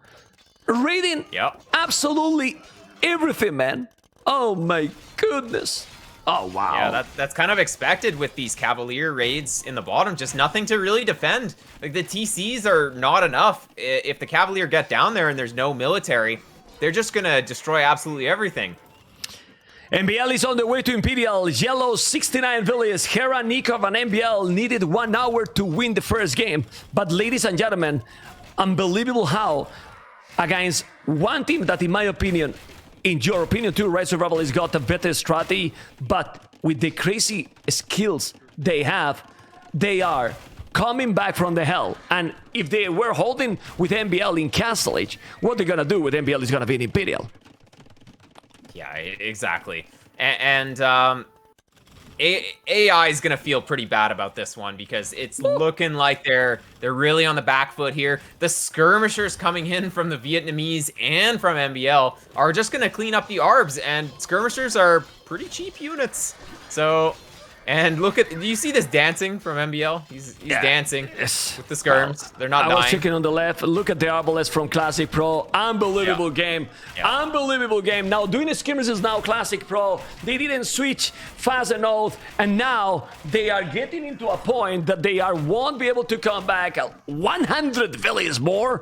Raiding absolutely everything, man. Oh my goodness. Oh, wow. Yeah, that's kind of expected with these Cavalier raids in the bottom. Just nothing to really defend. Like, the TCs are not enough. If the Cavalier get down there and there's no military, they're just going to destroy absolutely everything. MbL is on the way to Imperial. Yellow 69 villages. Hera Nicov and MbL needed 1 hour to win the first game. But ladies and gentlemen, unbelievable how against one team that, in my opinion, in your opinion too, Red Survival has got a better strategy, but with the crazy skills they have, they are coming back from the hell. And if they were holding with MbL in Castle Age, what they're gonna do with MbL is gonna be in Imperial. Yeah, exactly. And AI is gonna feel pretty bad about this one, because it's looking like they're really on the back foot here. The skirmishers coming in from the Vietnamese and from MbL are just gonna clean up the ARBs, and skirmishers are pretty cheap units. So, and look at, do you see this dancing from MbL? He's dancing with the skirms. They're not dying. I was checking on the left. Look at the Arbalest from Classic Pro. Unbelievable game. Unbelievable game. Now doing the skirmishes now Classic Pro. They didn't switch fast enough, and now they are getting into a point that they won't be able to come back. 100 villages more,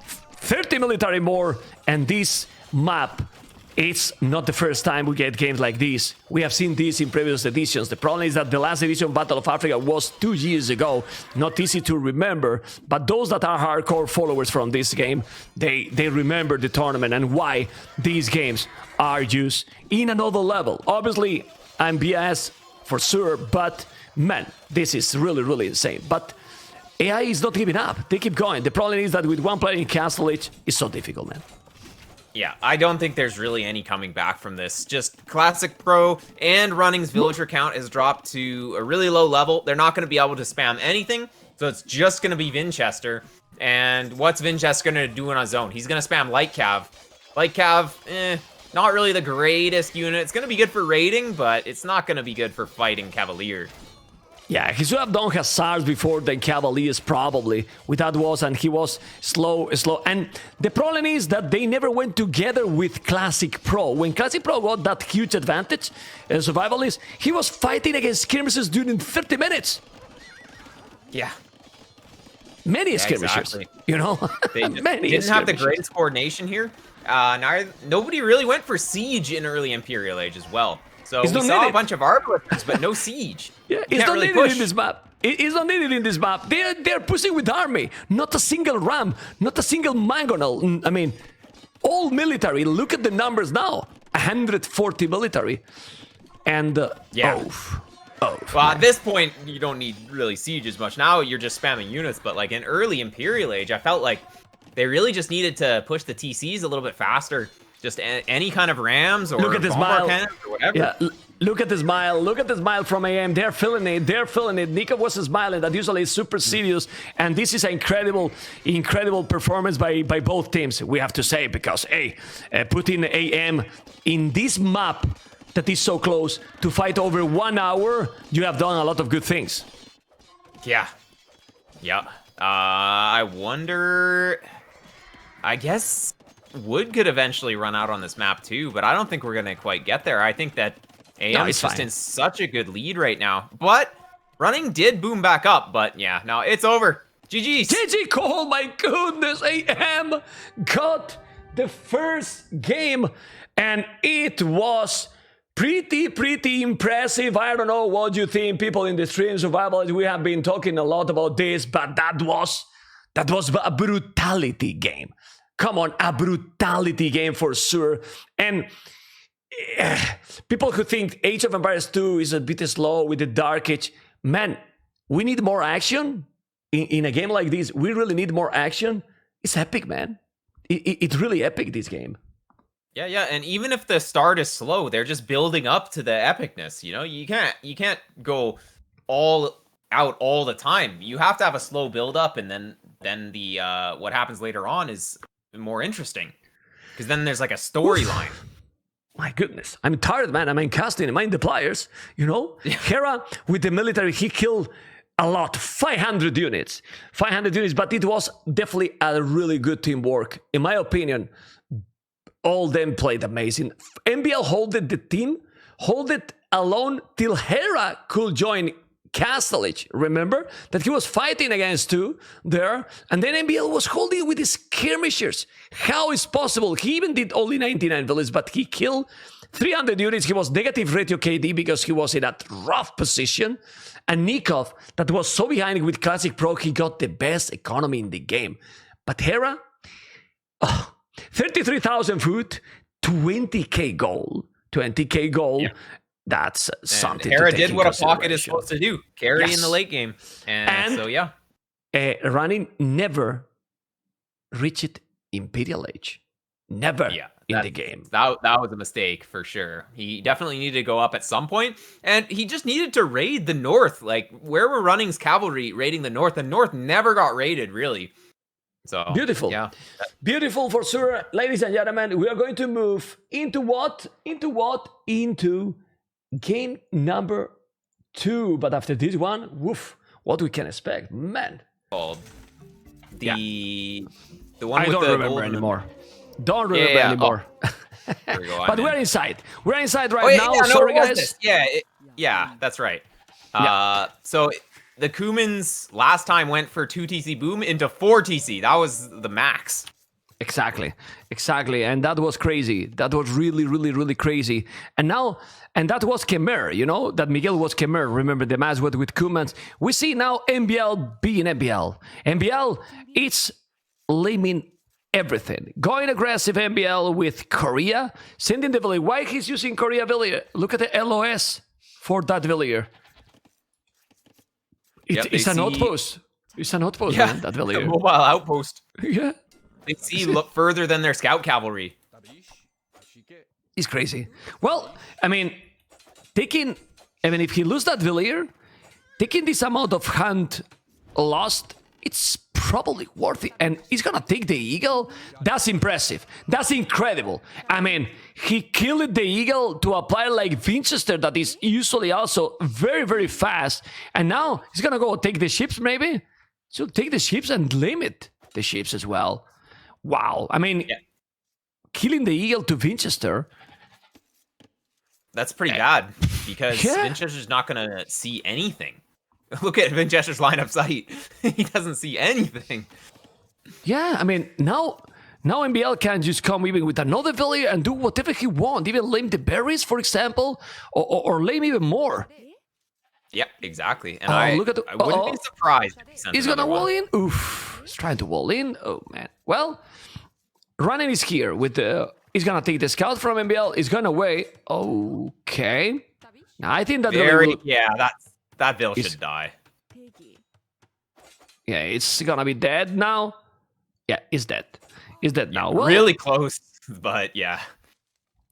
30 military more, and this map, it's not the first time we get games like this. We have seen this in previous editions. The problem is that the last edition, Battle of Africa, was 2 years ago. Not easy to remember, but those that are hardcore followers from this game, they remember the tournament and why these games are used in another level. Obviously, I'm biased for sure, but man, this is really, really insane. But AI is not giving up. They keep going. The problem is that with one player in Castle Age, it's so difficult, man. Yeah, I don't think there's really any coming back from this. Just Classic Pro and Running's villager count has dropped to a really low level. They're not going to be able to spam anything, so it's just going to be Vinchester. And what's Vinchester going to do on his own? He's going to spam Light Cav. Light Cav, not really the greatest unit. It's going to be good for raiding, but it's not going to be good for fighting Cavalier. Yeah, he should have done Hussars before than Cavaliers, probably, with that was, and he was slow. And the problem is that they never went together with Classic Pro. When Classic Pro got that huge advantage, Survivalist, he was fighting against skirmishes during 30 minutes. Yeah. Many skirmishes, exactly. You know? They Many didn't have the greatest coordination here. Nobody really went for Siege in early Imperial Age as well. So we saw a bunch of arbalists, but no siege. Yeah, it's not really needed in this map. It's not needed in this map. They're pushing with army. Not a single ram, not a single mangonel. I mean, all military. Look at the numbers now. 140 military. And, well, at this point, you don't need really siege as much. Now you're just spamming units, but like in early Imperial Age, I felt like they really just needed to push the TCs a little bit faster. Just any kind of rams or look at the smile or whatever. Yeah, look at the smile. Look at the smile from AM. They're feeling it. They're feeling it. Nicov was smiling. That usually is super serious. And this is an incredible performance by both teams, we have to say, because, hey, putting AM in this map that is so close to fight over 1 hour, you have done a lot of good things. Yeah. I wonder... I guess... Wood could eventually run out on this map too, but I don't think we're gonna quite get there. I think that AM is just in such a good lead right now. But Running did boom back up, but yeah, no, it's over. GG's. GG, oh my goodness, AM got the first game, and it was Pretty impressive. I don't know what you think, people in the stream survival. We have been talking a lot about this, but that was a brutality game. Come on, a brutality game for sure. And people who think Age of Empires 2 is a bit slow with the Dark Age, man, we need more action in a game like this. We really need more action. It's epic, man. It's really epic, this game. Yeah, and even if the start is slow, they're just building up to the epicness. You know, you can't go all out all the time. You have to have a slow build up, and then the what happens later on is more interesting, because then there's like a storyline. My goodness, I'm tired, man. I mean, casting, mind the players, you know? Hera, with the military, he killed a lot, 500 units, but it was definitely a really good teamwork. In my opinion, all them played amazing. MbL holded the team, hold it alone till Hera could join Castlage. Remember that he was fighting against two there, and then MbL was holding with his skirmishers. How is possible? He even did only 99 villages, but he killed 300 units. He was negative ratio KD because he was in that rough position. And Nicov, that was so behind with ClassicPro, he got the best economy in the game. But Hera, 33,000 food, 20k gold. 20k gold. Yeah. That's something. Hera did what a pocket is supposed to do, carry in the late game. And so, yeah. Running never reached Imperial Age. Never in the game. That was a mistake for sure. He definitely needed to go up at some point, and he just needed to raid the north. Like, where were Running's cavalry raiding the north? The north never got raided, really. So beautiful. Yeah. Beautiful for sure. Ladies and gentlemen, we are going to move into what? Into game number 2. But after this one, woof, what we can expect, man. The one I with don't the remember anymore. Don't remember anymore. There we go, but we're inside. We're inside right now. Sorry, guys. Yeah, that's right. So the Cumans last time went for 2 TC boom into 4 TC. That was the max. Exactly. And that was crazy. That was really crazy. And that was Khmer, you know, that Miguel was Khmer. Remember the match with Cumans. We see now MbL being MbL. MbL, it's laming everything. Going aggressive MbL with Korea, sending the villager. Why he's using Korea villager? Look at the LOS for that villager. It's an outpost. It's an outpost, man, that villager. A mobile outpost. Yeah. They see look further than their scout cavalry. It's crazy. Well, I mean, if he loses that villager, taking this amount of hand lost, it's probably worth it. And he's gonna take the eagle. That's impressive. That's incredible. I mean, he killed the eagle to apply like Vinchester, that is usually also very fast. And now he's gonna go take the ships, maybe. So take the ships and limit the ships as well. Wow. I mean, killing the eagle to Vinchester. That's pretty bad, because Vinchester's not going to see anything. Look at Vinchester's line of sight. He doesn't see anything. Yeah, I mean, now MbL can just come even with another villager and do whatever he wants. Even lame the berries, for example, or lame even more. Yeah, exactly. And I wouldn't be surprised if he sent he's going to wall in. Oof. He's trying to wall in. Oh, man. Well, Running is here with the... He's going to take the scout from MbL. He's going away. Okay. Now, I think that... that Bill should die. Yeah, it's going to be dead now. Yeah, he's dead. He's dead now. Well, really close, but yeah.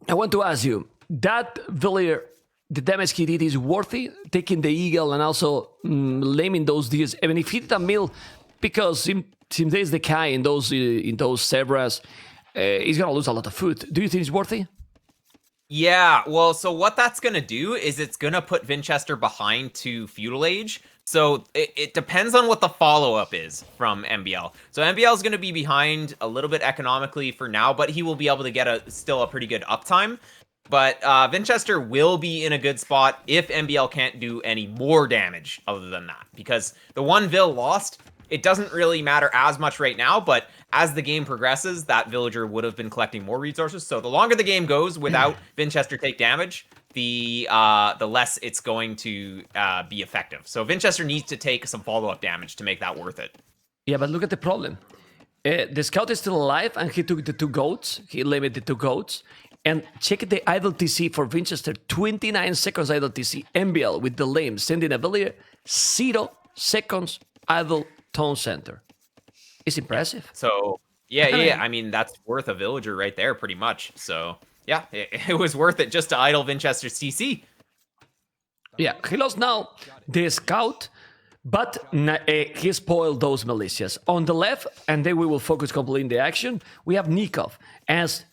I want to ask you, that villager, the damage he did is worthy? Taking the eagle and also laming those deers. I mean, if he did a mill, because since there's the Kai in those zebras, he's going to lose a lot of food. Do you think it's worthy? Yeah, well, so what that's going to do is it's going to put Vinchester behind to Feudal Age. So it depends on what the follow-up is from MbL. So MbL is going to be behind a little bit economically for now, but he will be able to get still a pretty good uptime. But Vinchester will be in a good spot if MbL can't do any more damage other than that. Because the one Vil lost, it doesn't really matter as much right now, but as the game progresses, that villager would have been collecting more resources. So the longer the game goes without Vinchester take damage, the less it's going to be effective. So Vinchester needs to take some follow-up damage to make that worth it. Yeah, but look at the problem. The scout is still alive, and he took the 2 goats. He limited the 2 goats. And check the idle TC for Vinchester. 29 seconds idle TC. MbL with the lame. Sending ability. 0 seconds idle tone center. It's impressive. So, yeah. I mean, that's worth a villager right there, pretty much. So, yeah, it was worth it just to idle Vinchester's TC. Yeah, he lost now the scout, but he spoiled those militias. On the left, and then we will focus completely in the action, we have Nicov as...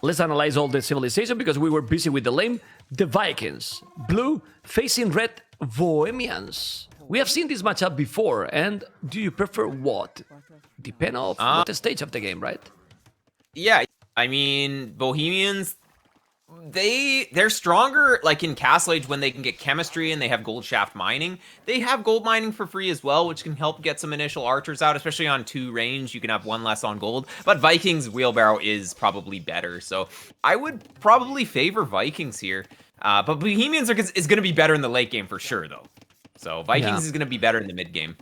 Let's analyze all the civilization because we were busy with the lame. The Vikings. Blue facing red Bohemians. We have seen this matchup before, and do you prefer what? Depend on what the stage of the game, right? Yeah, I mean, Bohemians, they're stronger like in Castle Age when they can get chemistry and they have gold shaft mining. They have gold mining for free as well, which can help get some initial archers out, especially on 2 range. You can have 1 less on gold, but Vikings wheelbarrow is probably better. So I would probably favor Vikings here. But Bohemians is going to be better in the late game for sure, though. So Vikings is going to be better in the mid game.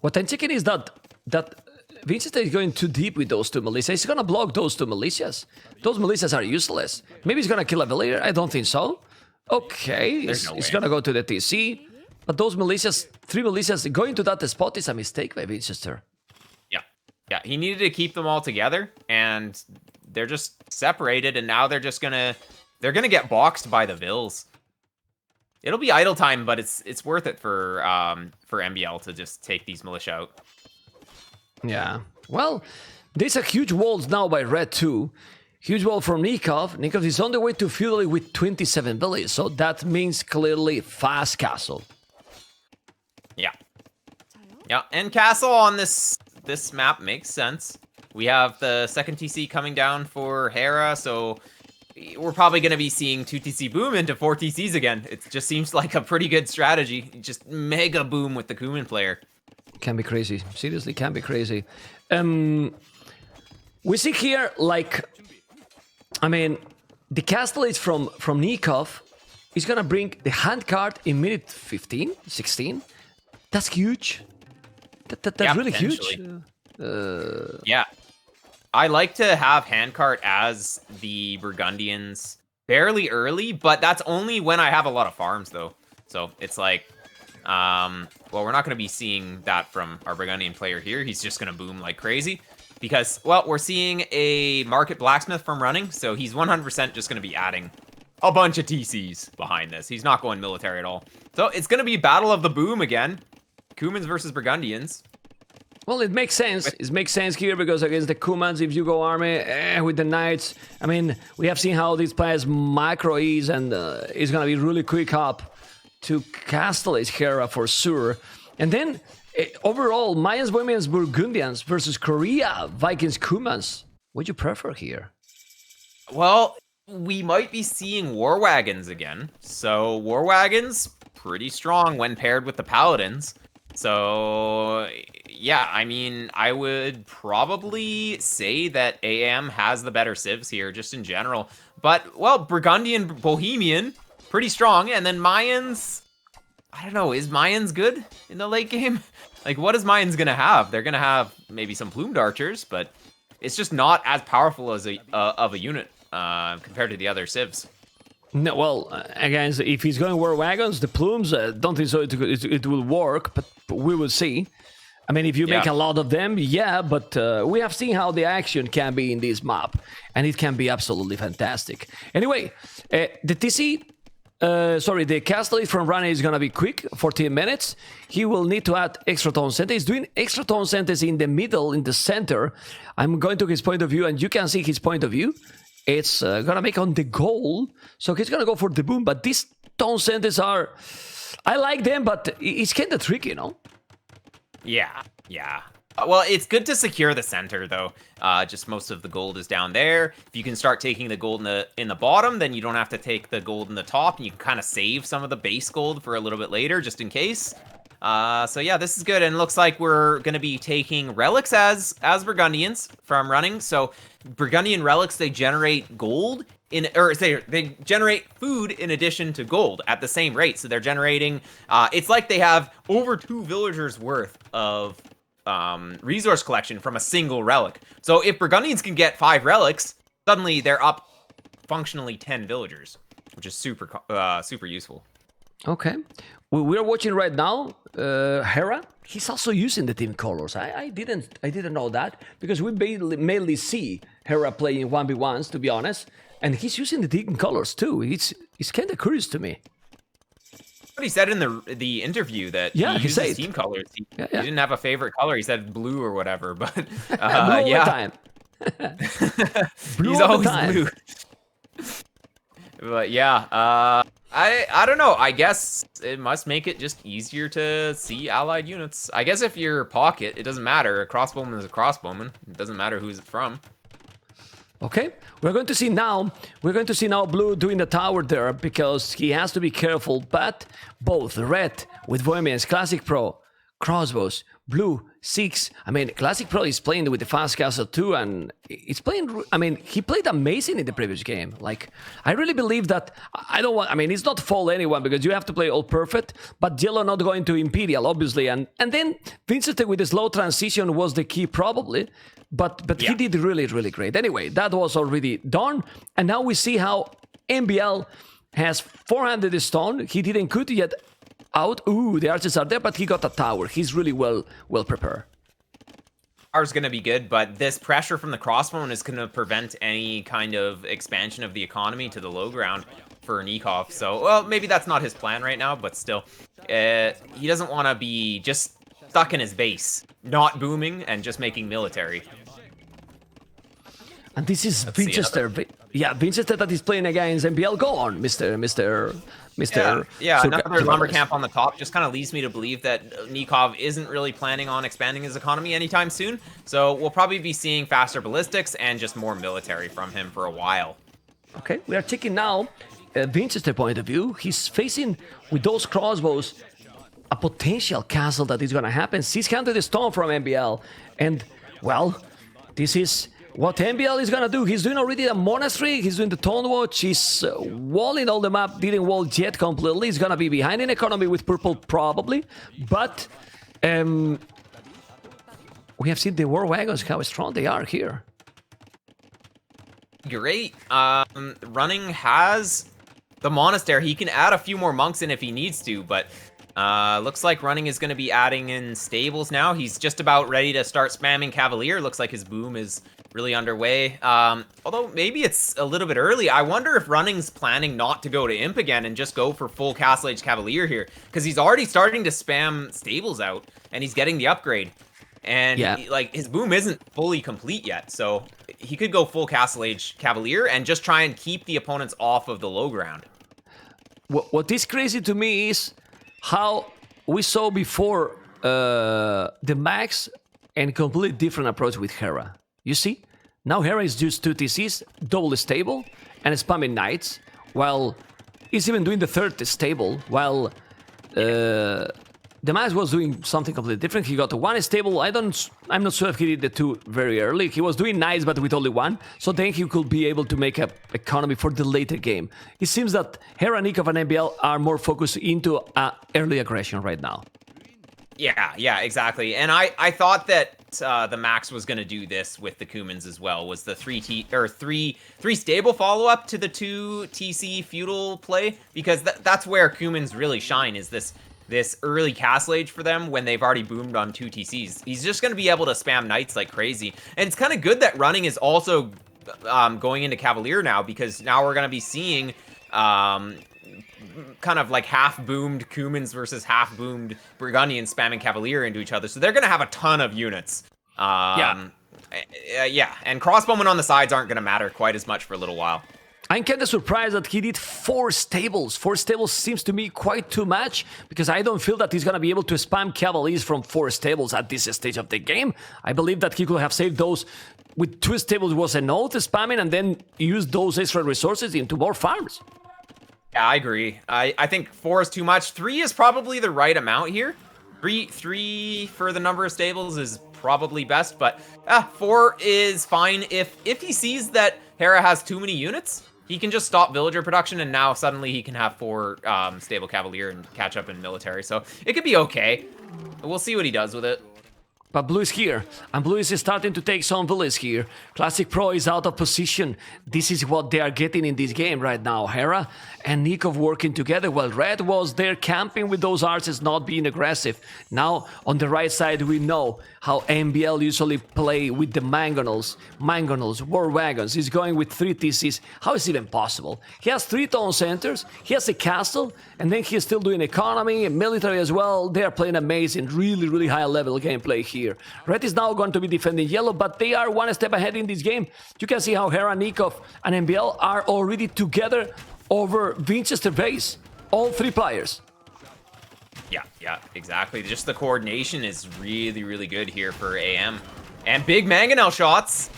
What I'm thinking is that Vinchester is going too deep with those 2 militias. He's going to block those 2 militias. Those militias are useless. Maybe he's going to kill a villager. I don't think so. Okay, he's going to go to the TC. But those militias, 3 militias, going to that spot is a mistake by Vinchester. Yeah, he needed to keep them all together, and they're just separated, and now they're gonna get boxed by the Vills. It'll be idle time, but it's worth it for MbL to just take these militia out. Yeah. Well, there's a huge walls now by red too. Huge wall from Nicov. Nicov is on the way to feudally with 27 villages, so that means clearly fast castle. Yeah, and castle on this map makes sense. We have the second TC coming down for Hera, so we're probably going to be seeing 2 TC boom into 4 TCs again. It just seems like a pretty good strategy. Just mega boom with the Kuman player. Can be crazy. Seriously, can be crazy. We see here, like, I mean, the castle is from Nicov. He's going to bring the hand card in minute 15, 16. That's huge. That's really huge. Yeah. I like to have handcart as the Burgundians fairly early, but that's only when I have a lot of farms, though. So it's like, well, we're not going to be seeing that from our Burgundian player here. He's just going to boom like crazy because, well, we're seeing a market blacksmith from running, so he's 100% just going to be adding a bunch of TCs behind this. He's not going military at all. So it's going to be Battle of the Boom again. Cumans versus Burgundians. Well, it makes sense. It makes sense here because against the Cumans, if you go army with the Knights, I mean, we have seen how these players macro is, and it's going to be really quick up to Castell's Hera for sure. And then overall, Mayans, Bohemians, Burgundians versus Korea, Vikings, Cumans. What do you prefer here? Well, we might be seeing War Wagons again. So War Wagons, pretty strong when paired with the Paladins. So, yeah, I mean, I would probably say that AM has the better civs here, just in general. But, well, Burgundian, Bohemian, pretty strong. And then Mayans, I don't know, is Mayans good in the late game? Like, what is Mayans going to have? They're going to have maybe some plumed archers, but it's just not as powerful as of a unit compared to the other civs. No, well, again, if he's going War Wagons, the plumes, don't think so it will work, but we will see. I mean, if you make a lot of them, yeah, but we have seen how the action can be in this map, and it can be absolutely fantastic. Anyway, the TC, the castle from Rane is going to be quick, 14 minutes. He will need to add extra tone center. He's doing extra tone centers in the middle, in the center. I'm going to his point of view, and you can see his point of view. It's gonna make on the goal, so he's gonna go for the boom. But these tone centers are, I like them, but it's kind of tricky, you know? Yeah. Well, it's good to secure the center, though. Just most of the gold is down there. If you can start taking the gold in the bottom, then you don't have to take the gold in the top, and you can kind of save some of the base gold for a little bit later, just in case. So yeah, this is good, and looks like we're gonna be taking relics as Burgundians from running. So Burgundian relics, they generate gold they generate food in addition to gold at the same rate. So they're generating. It's like they have over 2 villagers worth of resource collection from a single relic. So if Burgundians can get 5 relics, suddenly they're up functionally 10 villagers, which is super useful. Okay. We're watching right now Hera. He's also using the team colors. I didn't know that, because we mainly see Hera playing 1v1s, to be honest, and he's using the team colors too. It's kind of curious to me. But he said in the interview that he uses said team colors. He yeah. didn't have a favorite color. He said blue or whatever, but blue all the time. Blue He's all always the time. blue. But yeah, I don't know. I guess it must make it just easier to see allied units. I guess if you're pocket, it doesn't matter. A crossbowman is a crossbowman. It doesn't matter who's it from. Okay, we're going to see now Blue doing the tower there, because he has to be careful, but both Red with Bohemians, ClassicPro, crossbows, Blue, 6. I mean, ClassicPro is playing with the fast castle too, and it's playing, I mean, he played amazing in the previous game. Like, I really believe that, it's not fault anyone, because you have to play all perfect, but Yellow not going to Imperial, obviously, and then Vinchester with the slow transition was the key probably, but yeah. He did really, really great. Anyway, that was already done, and now we see how MbL has 400 stone. He didn't cut it yet out. Ooh, the archers are there, but he got a tower. He's really well prepared. Tower's gonna be good, but this pressure from the crossbowman is gonna prevent any kind of expansion of the economy to the low ground for Nicov. So, well, maybe that's not his plan right now, but still, he doesn't want to be just stuck in his base, not booming and just making military. And this is Vinchester. Yeah, Vinchester that is playing against MbL. Go on, Mr. Yeah, another lumber camp on the top just kind of leads me to believe that Nicov isn't really planning on expanding his economy anytime soon. So we'll probably be seeing faster ballistics and just more military from him for a while. Okay, we are checking now Vinchester point of view. He's facing, with those crossbows, a potential castle that is going to happen. 600 stone from MbL. And, well, this is what MbL is gonna do. He's doing already a monastery, he's doing the Tone Watch, he's walling all the map, didn't wall yet completely. He's gonna be behind in economy with purple probably, but we have seen the war wagons, how strong they are here. Great. Running has the monastery. He can add a few more monks in if he needs to, but looks like Running is going to be adding in stables now. He's just about ready to start spamming Cavalier. Looks like his boom is really underway. Although maybe it's a little bit early. I wonder if Running's planning not to go to Imp again and just go for full Castle Age Cavalier here, because he's already starting to spam stables out and he's getting the upgrade. And like his boom isn't fully complete yet, so he could go full Castle Age Cavalier and just try and keep the opponents off of the low ground. What is crazy to me is how we saw before the Max and completely different approach with Hera. You see, now Hera is just 2 TCs, double stable, and spamming knights, while he's even doing the 3rd stable, while the Max was doing something completely different. He got to 1 stable. I'm not sure if he did the 2 very early. He was doing knights, but with only 1. So then he could be able to make a economy for the later game. It seems that Hera Nicov and MbL are more focused into early aggression right now. Yeah, exactly. And I thought that the Max was going to do this with the Cumans as well. Was the 3 stable follow up to the 2 TC feudal play, because that's where Cumans really shine, is this early Castle Age for them when they've already boomed on 2 TCs. He's just going to be able to spam knights like crazy. And it's kind of good that Running is also going into Cavalier now, because now we're going to be seeing kind of like half-boomed Cumans versus half-boomed Burgundians spamming Cavalier into each other. So they're going to have a ton of units. Yeah, and crossbowmen on the sides aren't going to matter quite as much for a little while. I'm kind of surprised that he did 4 stables. 4 stables seems to me quite too much, because I don't feel that he's going to be able to spam Cavaliers from 4 stables at this stage of the game. I believe that he could have saved those with 2 stables was enough to spamming, and then use those extra resources into more farms. Yeah, I agree. I think 4 is too much. 3 is probably the right amount here. Three for the number of stables is probably best, but 4 is fine. If he sees that Hera has too many units, he can just stop villager production, and now suddenly he can have 4 stable cavalier and catch up in military. So it could be okay. We'll see what he does with it. But Blue is here, and Blue is starting to take some villas here. ClassicPro is out of position. This is what they are getting in this game right now. Hera and Nicov working together, while Red was there camping with those archers, not being aggressive. Now, on the right side, we know how MbL usually play with the Mangonels, War Wagons. He's going with 3 TCs. How is it even possible? He has 3 town centers, he has a castle, and then he's still doing economy and military as well. They are playing amazing, really, really high level gameplay here. Red is now going to be defending yellow, but they are 1 step ahead in this game. You can see how Hera Nicov and MbL are already together over Vinchester base. All 3 players. Yeah, exactly. Just the coordination is really, really good here for AM. And big mangonel shots.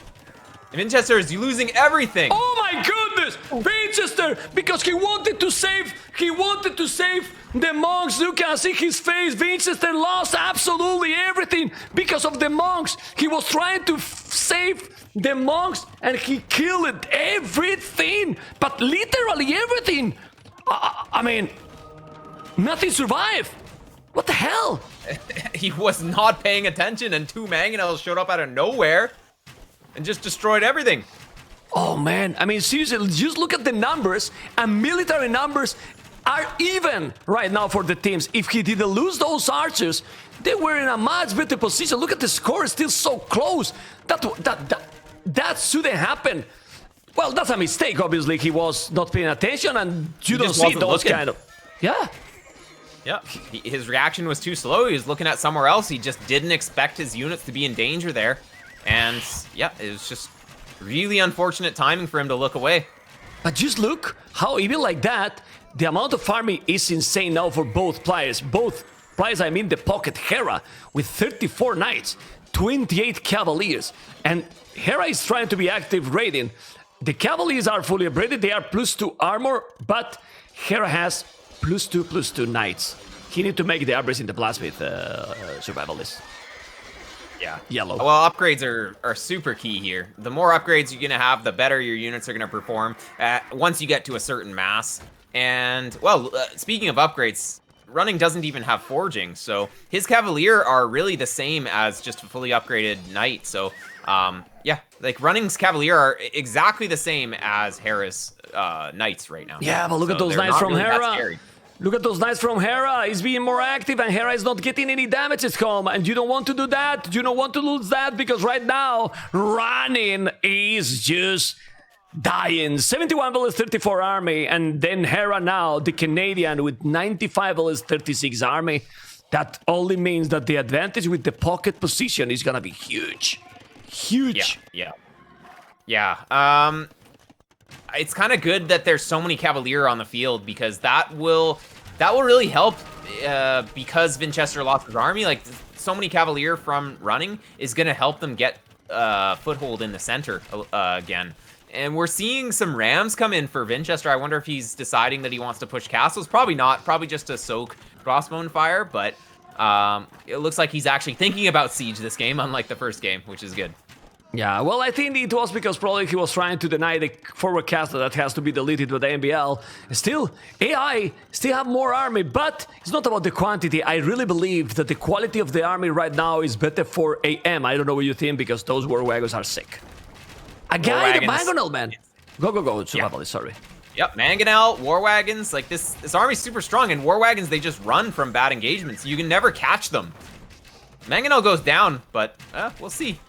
Vinchester is losing everything. Oh my goodness! Vinchester, because he wanted to save the monks. You can see his face. Vinchester lost absolutely everything because of the monks. He was trying to save the monks and he killed everything, but literally everything. I mean, nothing survived. What the hell? He was not paying attention, and 2 mangonels showed up out of nowhere and just destroyed everything. Oh man, I mean seriously, just look at the numbers, and military numbers are even right now for the teams. If he didn't lose those archers, they were in a much better position. Look at the score, it's still so close. That shouldn't happen. Well, that's a mistake, obviously. He was not paying attention, and you don't see those kind of... Yeah. Yeah, his reaction was too slow. He was looking at somewhere else. He just didn't expect his units to be in danger there. And yeah, it was just really unfortunate timing for him to look away. But just look how even like that, the amount of farming is insane now for both players. Both players, I mean the pocket Hera with 34 knights, 28 cavaliers. And Hera is trying to be active raiding. The cavaliers are fully upgraded, they are +2 armor, but Hera has +2 knights. He need to make the upgrades in the blacksmith survivalist. Yeah. Yellow. Well, upgrades are super key here. The more upgrades you're gonna have, the better your units are gonna perform once you get to a certain mass. And, well, speaking of upgrades, Running doesn't even have forging, so his Cavalier are really the same as just a fully upgraded Knight. So, yeah, like Running's Cavalier are exactly the same as Hera's Knights right now. Yeah, but look at those Knights from Hera. Look at those Knights from Hera. He's being more active, and Hera is not getting any damages home. And you don't want to do that. You don't want to lose that, because right now, Running is just dying. 71 vs 34 army, and then Hera now, the Canadian, with 95 vs 36 army. That only means that the advantage with the pocket position is gonna be huge. Huge. Yeah. It's kind of good that there's so many Cavalier on the field, because that will really help, because Vinchester lost his army. Like, so many Cavalier from Running is gonna help them get foothold in the center again. And we're seeing some Rams come in for Vinchester. I wonder if he's deciding that he wants to push castles. Probably not. Probably just to soak crossbone fire. But it looks like he's actually thinking about siege this game, unlike the first game, which is good. Yeah, well, I think it was because probably he was trying to deny the forward caster that has to be deleted with the MbL. Still, AI still have more army, but it's not about the quantity. I really believe that the quality of the army right now is better for AM. I don't know what you think, because those war wagons are sick. A guy, the Mangonel, man. Yes. Go, survivalist, sorry. Yep, Mangonel, War Wagons, like this army's super strong, and War Wagons, they just run from bad engagements. You can never catch them. Mangonel goes down, but we'll see.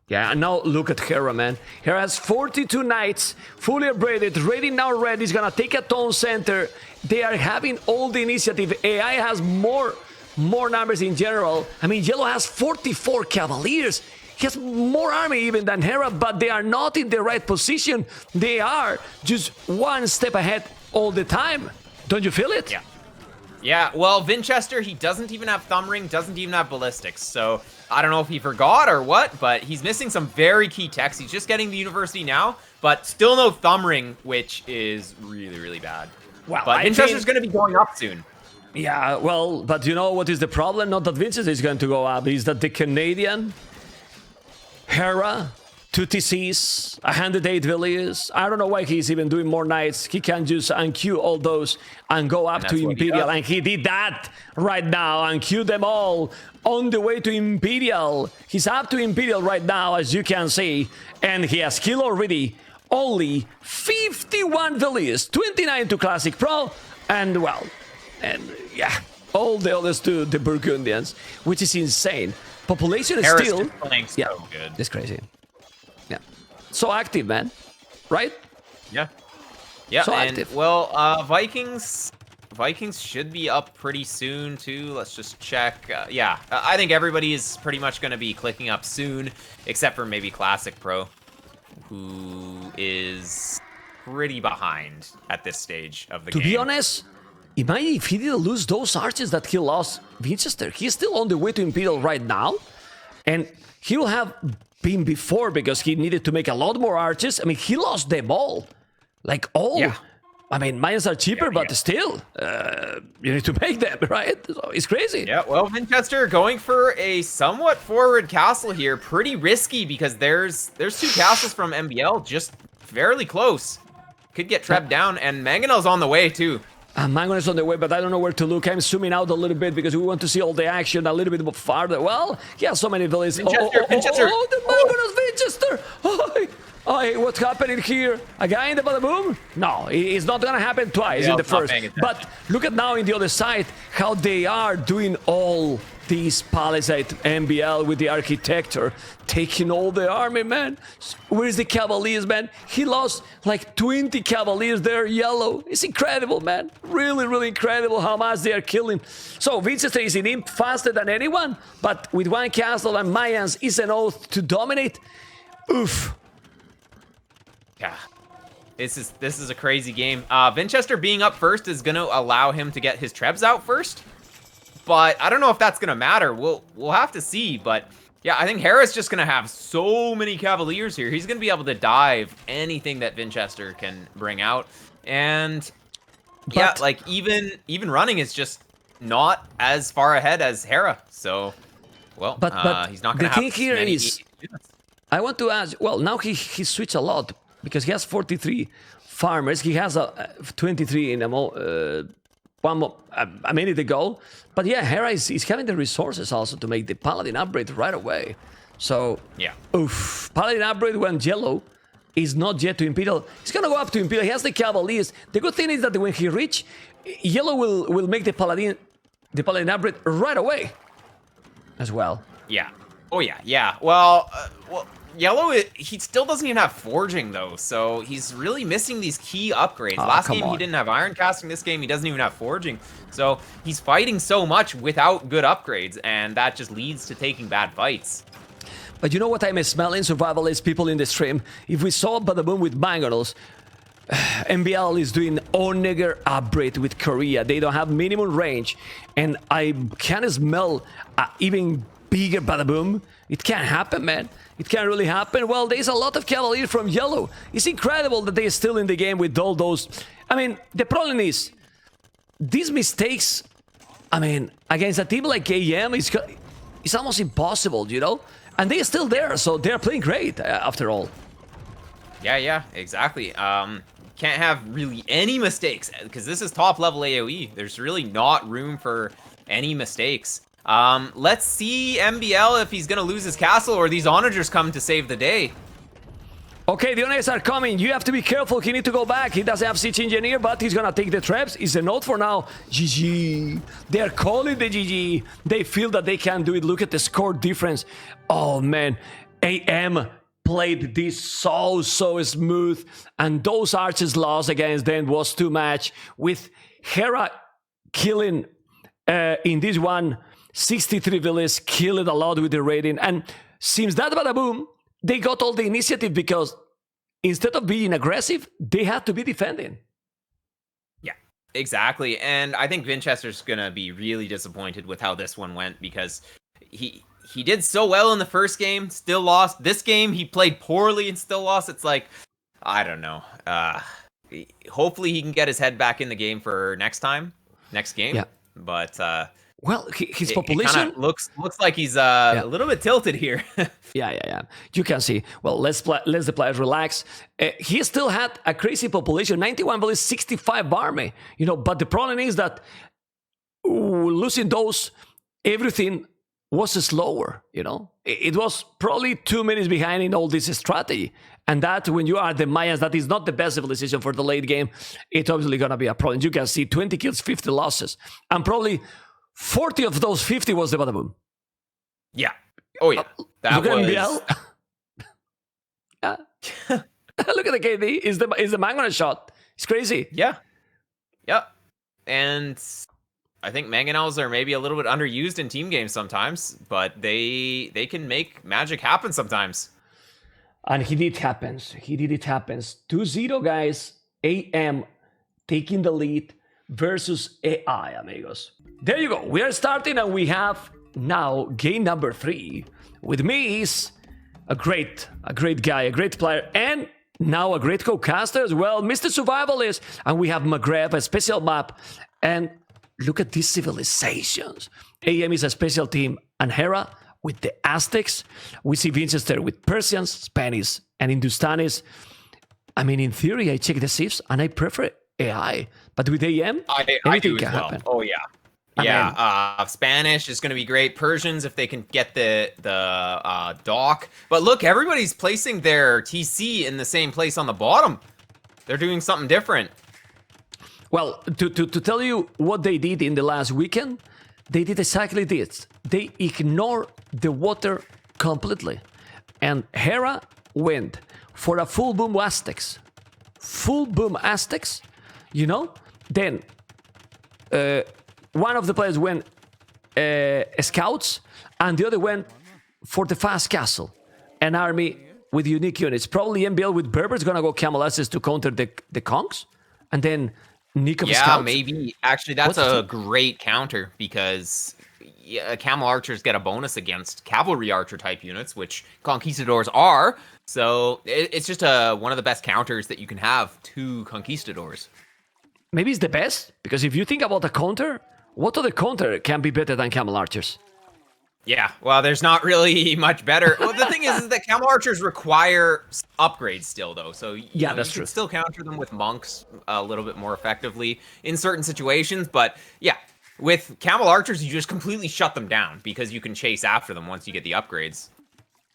Yeah, and now look at Hera, man. Hera has 42 knights, fully upgraded, ready now. Red is gonna take a town center. They are having all the initiative. AI has more numbers in general. I mean, Yellow has 44 Cavaliers. He has more army even than Hera, but they are not in the right position. They are just one step ahead all the time. Don't you feel it? Yeah, well, Vinchester, he doesn't even have Thumb Ring, doesn't even have Ballistics, so I don't know if he forgot or what, but he's missing some very key techs. He's just getting the university now, but still no Thumb Ring, which is really, really bad. Wow, but Vinchester's going to be going up soon. Yeah, well, but you know what is the problem? Not that Vinchester is going to go up, is that the Canadian, Hera, 2 TCs, 108 villiers. I don't know why he's even doing more knights. He can just unqueue all those and go up to Imperial. And he did that right now, unqueue them all on the way to Imperial. He's up to Imperial right now, as you can see. And he has killed already only 51 villiers, 29 to Classic Pro. And well, and yeah, all the others to the Burgundians, which is insane. Population is Harris still playing so good. It's crazy. Yeah, so active, man. Right? Yeah. Yeah. So and active. well, Vikings should be up pretty soon too. Let's just check. Yeah, I think everybody is pretty much going to be clicking up soon, except for maybe Classic Pro, who is pretty behind at this stage of the game. To be honest, imagine if he didn't lose those arches that he lost Vinchester. He's still on the way to Imperial right now. And he will have been before because he needed to make a lot more arches. I mean, he lost them all. Like all. Yeah. I mean, mines are cheaper, but still, you need to make them, right? So it's crazy. Yeah, well, Vinchester going for a somewhat forward castle here. Pretty risky because there's 2 castles from MbL just fairly close. Could get trapped down, and Mangonel's on the way too. Mangon is on the way, but I don't know where to look. I'm zooming out a little bit because we want to see all the action a little bit more farther. Well, he has so many villages. Vinchester. Oh, the Mangon of Vinchester! Oh, what's happening here? A guy in the boom? No, it's not gonna happen twice in the first. But look at now in the other side how they are doing all these palisade MbL with the architecture, taking all the army, man. Where's the Cavaliers, man? He lost like 20 Cavaliers there, yellow. It's incredible, man. Really, really incredible how much they are killing. So Vinchester is in imp faster than anyone, but with 1 castle and Mayans is an oath to dominate. Oof. Yeah. This is a crazy game. Vinchester being up first is going to allow him to get his trebs out first. But I don't know if that's going to matter. We'll have to see. But yeah, I think Hera's just going to have so many Cavaliers here. He's going to be able to dive anything that Vinchester can bring out. And yeah, like even running is just not as far ahead as Hera. So, well, but he's not going to have the thing here is, I want to ask, well, now he switched a lot because he has 43 farmers. He has a 23 in a minute ago. But yeah, Hera is having the resources also to make the Paladin upgrade right away. So, yeah. Oof. Paladin upgrade when yellow is not yet to Imperial. He's going to go up to Imperial. He has the Cavaliers. The good thing is that when he reach, yellow will make the Paladin upgrade right away as well. Yeah. Oh, yeah. Yeah. Well, yellow, he still doesn't even have forging, though, so he's really missing these key upgrades. Last game, he didn't have iron casting. This game, he doesn't even have forging. So he's fighting so much without good upgrades, and that just leads to taking bad fights. But you know what I'm smelling, survivalist people in the stream? If we saw Badaboom with Mangonels, MbL is doing Oneger upgrade with Korea. They don't have minimum range, and I can smell even bigger Badaboom. It can't happen, man. It can't really happen. Well, there's a lot of Cavalier from yellow. It's incredible that they're still in the game with all those. I mean, the problem is, these mistakes, I mean, against a team like AM, it's almost impossible, you know? And they're still there, so they're playing great after all. Yeah, exactly. Can't have really any mistakes, because this is top-level AoE. There's really not room for any mistakes. Let's see MbL if he's gonna lose his castle or these onagers come to save the day. Okay, the onagers are coming. You have to be careful. He needs to go back. He doesn't have siege engineer, but he's gonna take the traps. It's a note for now. GG. They're calling the GG. They feel that they can do it. Look at the score difference. Oh man, AM played this so smooth, and those archers lost against them was too much. With Hera killing in this one. 63 villages, killed a lot with the raiding, and since that Badaboom, they got all the initiative because instead of being aggressive, they had to be defending. Yeah, exactly. And I think Vinchester's gonna be really disappointed with how this one went because he did so well in the first game, still lost. This game, he played poorly and still lost. It's like, I don't know. Hopefully he can get his head back in the game for next game. Yeah. but Well, his it population kind of looks like he's a little bit tilted here. Yeah. You can see. Well, let's the players relax. He still had a crazy population, 91 village, 65 army. But the problem is that losing those, everything was slower. It was probably 2 minutes behind in all this strategy. And that, when you are the Mayans, that is not the best civilization for the late game. It's obviously gonna be a problem. You can see 20 kills, 50 losses, and probably 40 of those 50 was the Badaboom. Yeah. Oh yeah. That look was... at MbL. Look at the KD. Is the man on a shot? It's crazy. Yeah. Yep. And I think mangonels are maybe a little bit underused in team games sometimes, but they can make magic happen sometimes. And he did happens. 2-0, guys. AM taking the lead versus AI, amigos. There you go. We are starting, and we have now game number 3. With me is a great guy, a great player, and now a great co-caster as well, Mr. Survivalist. And we have Maghreb, a special map. And look at these civilizations. AM is a special team, and Hera with the Aztecs. We see Vinchester with Persians, Spanish, and Hindustanis. I mean, in theory, I check the civs, and I prefer AI. But with AM, anything can happen. Oh, yeah. Spanish is going to be great. Persians, if they can get the dock. But look, everybody's placing their TC in the same place on the bottom. They're doing something different. Well, to tell you what they did in the last weekend, they did exactly this. They ignored the water completely. And Hera went for a full boom Aztecs. Full boom Aztecs, Then one of the players went scouts, and the other went for the fast castle. An army with unique units. Probably MbL with Berber's gonna go Camel Asses to counter the Conks, and then Nicov scouts. Yeah, maybe. Actually, that's a great counter, because Camel Archers get a bonus against Cavalry Archer type units, which Conquistadors are. So it's just one of the best counters that you can have to Conquistadors. Maybe it's the best, because if you think about the counter, what other counter can be better than Camel Archers? Yeah, well, there's not really much better. Well, the thing is that Camel Archers require upgrades still, though. So yeah, that's true. Can still counter them with monks a little bit more effectively in certain situations. But yeah, with Camel Archers, you just completely shut them down, because you can chase after them once you get the upgrades.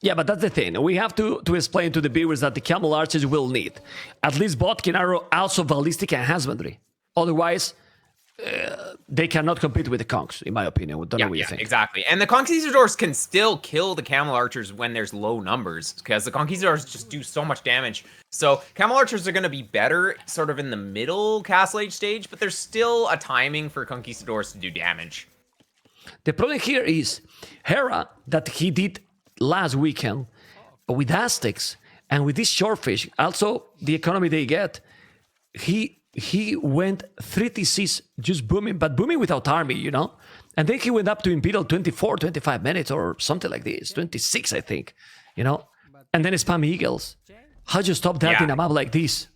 Yeah, but that's the thing. We have to explain to the viewers that the Camel Archers will need at least Botkin Arrow, also Ballistic and Husbandry. Otherwise, they cannot compete with the Conks, in my opinion. Don't know what you think. Exactly. And the Conquistadors can still kill the Camel Archers when there's low numbers, because the Conquistadors just do so much damage. So Camel Archers are going to be better sort of in the middle Castle Age stage, but there's still a timing for Conquistadors to do damage. The problem here is Hera, that he did last weekend with Aztecs and with this Shorefish, also the economy they get, he went 3 TCs just booming, but booming without army, And then he went up to Imperial 24, 25 minutes or something like this, 26, I think, And then spam Eagles. How do you stop that in a map like this?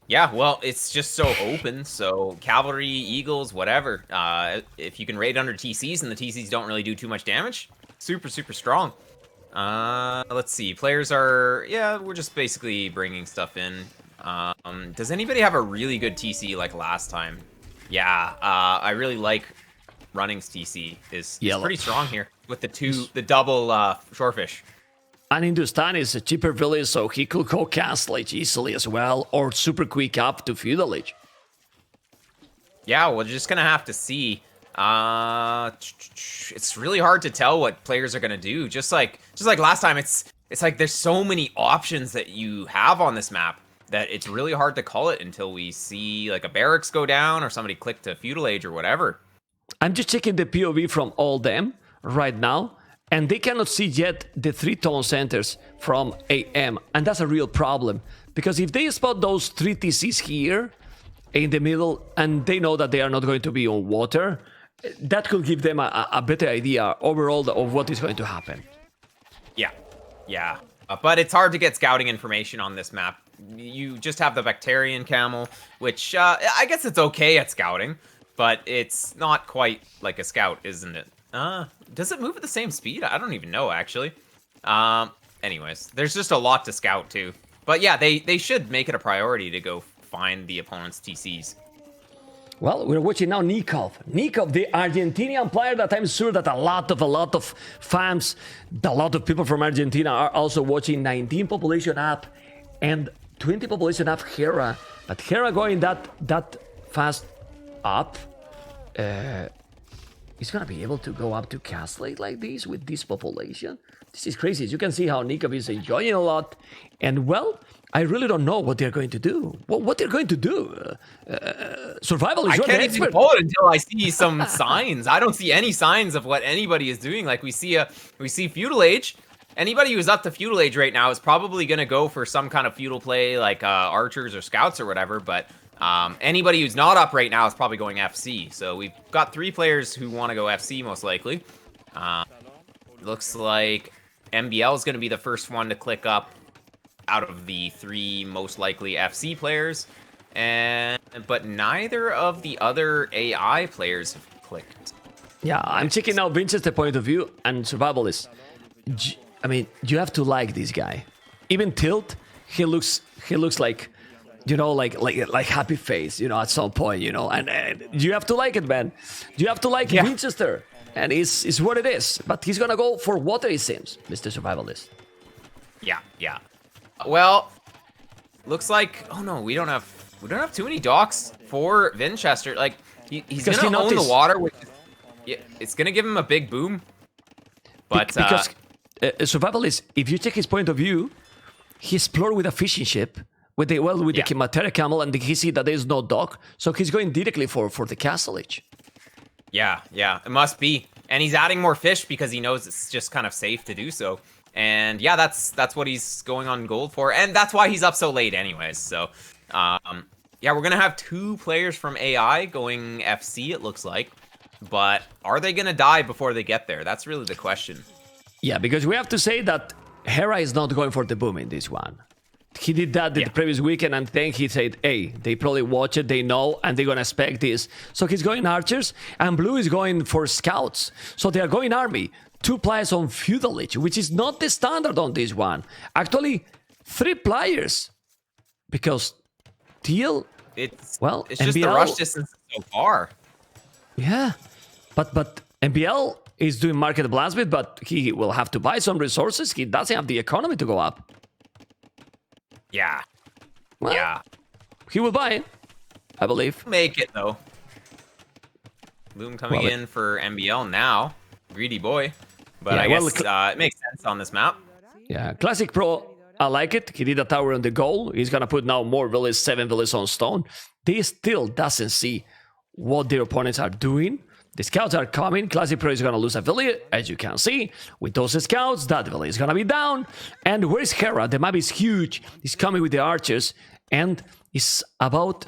Yeah, well, it's just so open, so Cavalry, Eagles, whatever. If you can raid under TCs and the TCs don't really do too much damage, super, super strong. Let's see. Players are... Yeah, we're just basically bringing stuff in. Does anybody have a really good TC like last time? Yeah, I really like Running's TC. It's pretty strong here with the double Shorefish. And Hindustan is a cheaper village, so he could go Castle Age easily as well, or super quick up to Feudal Age. Yeah, we're just gonna have to see. It's really hard to tell what players are gonna do. Just like last time, it's like there's so many options that you have on this map that it's really hard to call it until we see like a barracks go down or somebody click to Feudal Age or whatever. I'm just checking the POV from all them right now, and they cannot see yet the 3 tone centers from AM, and that's a real problem, because if they spot those 3 TCs here in the middle and they know that they are not going to be on water, that could give them a better idea overall of what is going to happen. Yeah. But it's hard to get scouting information on this map. You just have the Bacterian Camel, which I guess it's okay at scouting, but it's not quite like a scout, isn't it? Does it move at the same speed? I don't even know, actually. Anyways, there's just a lot to scout, too. But yeah, they should make it a priority to go find the opponent's TCs. Well, we're watching now Nicov. Nicov, the Argentinian player that I'm sure that a lot of fans, a lot of people from Argentina are also watching. 19 population up and 20 population up Hera. But Hera going that fast up, is gonna be able to go up to Castle like this with this population. This is crazy. As you can see how Nicov is enjoying a lot. And well, I really don't know what they're going to do. What they're going to do? Survival is I your can't expert. even call it until I see some signs. I don't see any signs of what anybody is doing. Like we see feudal age. Anybody who's up to feudal age right now is probably going to go for some kind of feudal play, like archers or scouts or whatever. But anybody who's not up right now is probably going FC. So we've got 3 players who want to go FC most likely. Looks like MbL is going to be the first one to click up out of the 3 most likely FC players, but neither of the other AI players have clicked. Yeah, I'm checking out Vinchester point of view and survivalist. I mean, you have to like this guy. Even Tilt, he looks like, you know, like happy face, you know, at some point, you know, and you have to like it, man. You have to like Vinchester, and it's what it is. But he's gonna go for water, it seems, Mr. Survivalist. Yeah. Well, looks like we don't have too many docks for Vinchester. Like he's gonna own the water, which it's gonna give him a big boom. But because Survivalist, if you take his point of view, he explored with a fishing ship with the Materia Camel, and he see that there's no dock, so he's going directly for the castle age. Yeah, it must be, and he's adding more fish because he knows it's just kind of safe to do so. And yeah, that's what he's going on gold for, and that's why he's up so late anyways. So, yeah, we're gonna have 2 players from AI going FC, it looks like. But are they gonna die before they get there? That's really the question. Yeah, because we have to say that Hera is not going for the boom in this one. He did that the previous weekend, and then he said, hey, they probably watch it, they know, and they're gonna expect this. So he's going archers, and Blue is going for scouts. So they are going army. 2 players on feudal age, which is not the standard on this one. Actually, 3 players, because Teal, it's MbL, just the rush distance so far. Yeah, but MbL is doing market blacksmith, but he will have to buy some resources. He doesn't have the economy to go up. Yeah. Well, yeah. He will buy it, I believe. Make it though. Loom coming in for MbL now. Greedy boy. But I guess it makes sense on this map. Yeah, ClassicPro, I like it. He did a tower on the goal. He's gonna put now more villas, 7 villas on stone. They still doesn't see what their opponents are doing. The scouts are coming. ClassicPro is gonna lose a village, as you can see. With those scouts, that village is gonna be down. And where's Hera? The map is huge. He's coming with the archers and is about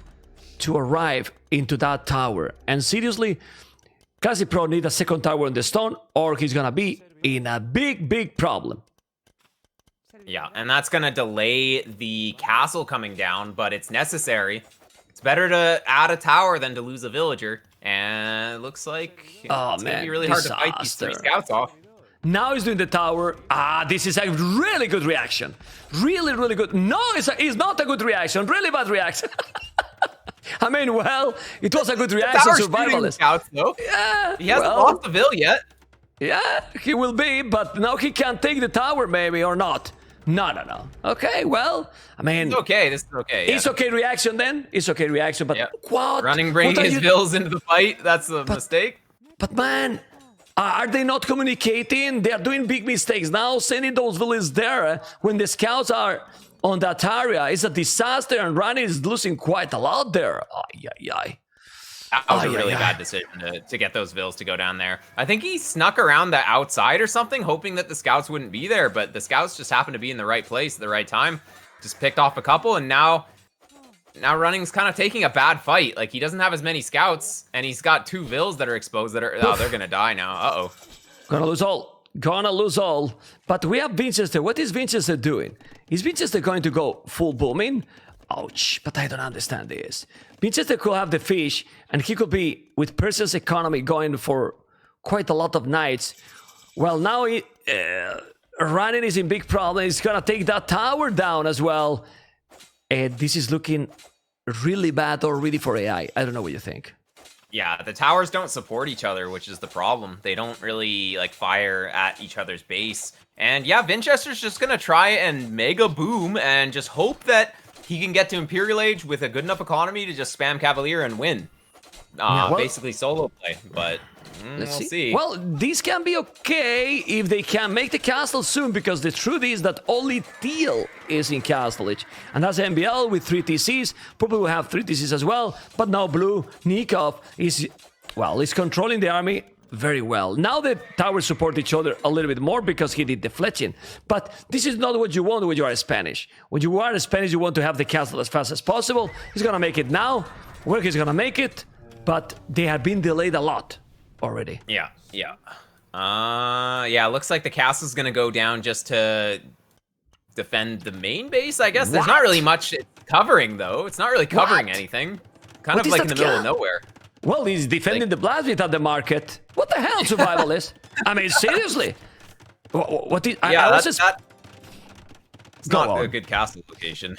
to arrive into that tower. And seriously, ClassicPro need a second tower on the stone, or he's gonna be in a big problem. Yeah, and that's gonna delay the castle coming down, but it's necessary. It's better to add a tower than to lose a villager. And it looks like it's gonna be really hard to fight these 3 scouts off. Now he's doing the tower. This is a really good reaction. Really good. No, it's not a good reaction. Really bad reaction. I mean, well, it was a good reaction. Survivalist. Scouts, though. Yeah, he hasn't lost the vill yet. Yeah, he will be, but now he can't take the tower, maybe, or not. No. Okay, well, I mean... It's okay, this is okay. Yeah. It's okay reaction then. It's okay reaction, but what? Bringing his vills into the fight, that's a mistake. But man, are they not communicating? They are doing big mistakes now, sending those villas there when the scouts are on that area. It's a disaster, and Rani is losing quite a lot there. That was a really bad decision to get those vills to go down there. I think he snuck around the outside or something, hoping that the scouts wouldn't be there, but the scouts just happened to be in the right place at the right time. Just picked off a couple, and now Running's kind of taking a bad fight. Like, he doesn't have as many scouts, and he's got 2 vills that are exposed that are... Oh, they're gonna die now. Uh-oh. Gonna lose all. But we have Vinchester. What is Vinchester doing? Is Vinchester going to go full booming? Ouch, but I don't understand this. Vinchester could have the fish, and he could be, with Perseus' economy, going for quite a lot of nights. Well, now running is in big problem. He's gonna take that tower down as well. And this is looking really bad already for AI. I don't know what you think. Yeah, the towers don't support each other, which is the problem. They don't really like fire at each other's base. And yeah, Vinchester's just gonna try and mega boom and just hope that he can get to Imperial Age with a good enough economy to just spam Cavalier and win. Basically solo play, but we'll see. Well, these can be okay if they can make the castle soon, because the truth is that only Teal is in Castle Age. And that's MbL with 3 TCs. Purple will have 3 TCs as well, but now Blue, Nicov, is controlling the army very well. Now the towers support each other a little bit more because he did the fletching. But this is not what you want when you are Spanish. When you are Spanish, you want to have the castle as fast as possible. He's gonna make it now. Where he's gonna make it, but they have been delayed a lot already. Yeah. Looks like the castle's gonna go down just to defend the main base, I guess. There's not really much covering, though. It's not really covering anything. Kind of like in the middle of nowhere. Well, he's defending the Blast at the market. What the hell, survivalist? I mean, seriously. What is... It's not a good castle location.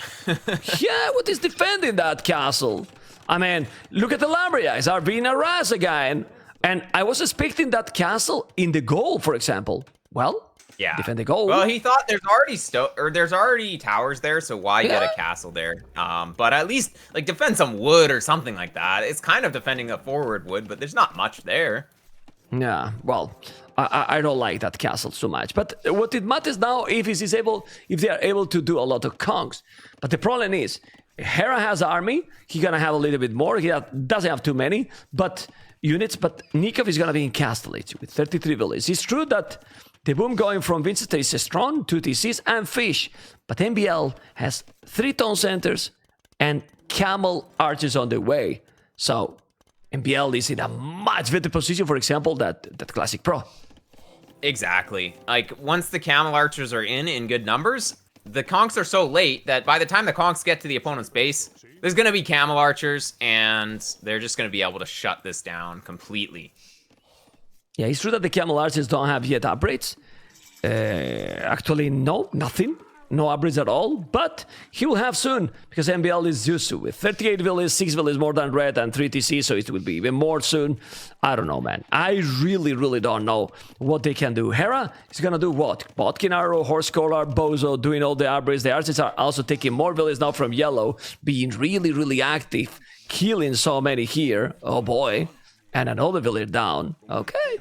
Yeah, what is defending that castle? I mean, look at the Lambrias are being harassed again. And I was expecting that castle in the goal, for example. Well, yeah, defend the goal. Well, he thought there's already towers there, so why get a castle there? But at least like defend some wood or something like that. It's kind of defending a forward wood, but there's not much there. Yeah, well, I don't like that castle so much. But what it matters now if they are able to do a lot of conks. But the problem is, Hera has army. He's gonna have a little bit more. He doesn't have too many, units. But Nicov is gonna be in Castle Age with 33 villages. It's true that the boom going from Vinchester is strong, 2 TCs and fish. But MbL has 3 town centers and camel archers on the way. So MbL is in a much better position, for example, that ClassicPro. Exactly. Like, once the camel archers are in good numbers, the conks are so late that by the time the conks get to the opponent's base, there's going to be camel archers, and they're just going to be able to shut this down completely. Yeah, it's true that the camel archers don't have yet upgrades. Actually, no, nothing. No upgrades at all, but he will have soon, because MbL is used to with 38 villages, 6 villages more than red, and 3 TC, so it will be even more soon. I don't know, man. I really don't know what they can do. Hera is gonna do what? Botkin Arrow, Horse Collar, Bozo, doing all the upgrades. The archers are also taking more villages now from yellow, being really active, killing so many here. Oh boy. And another village down. Okay.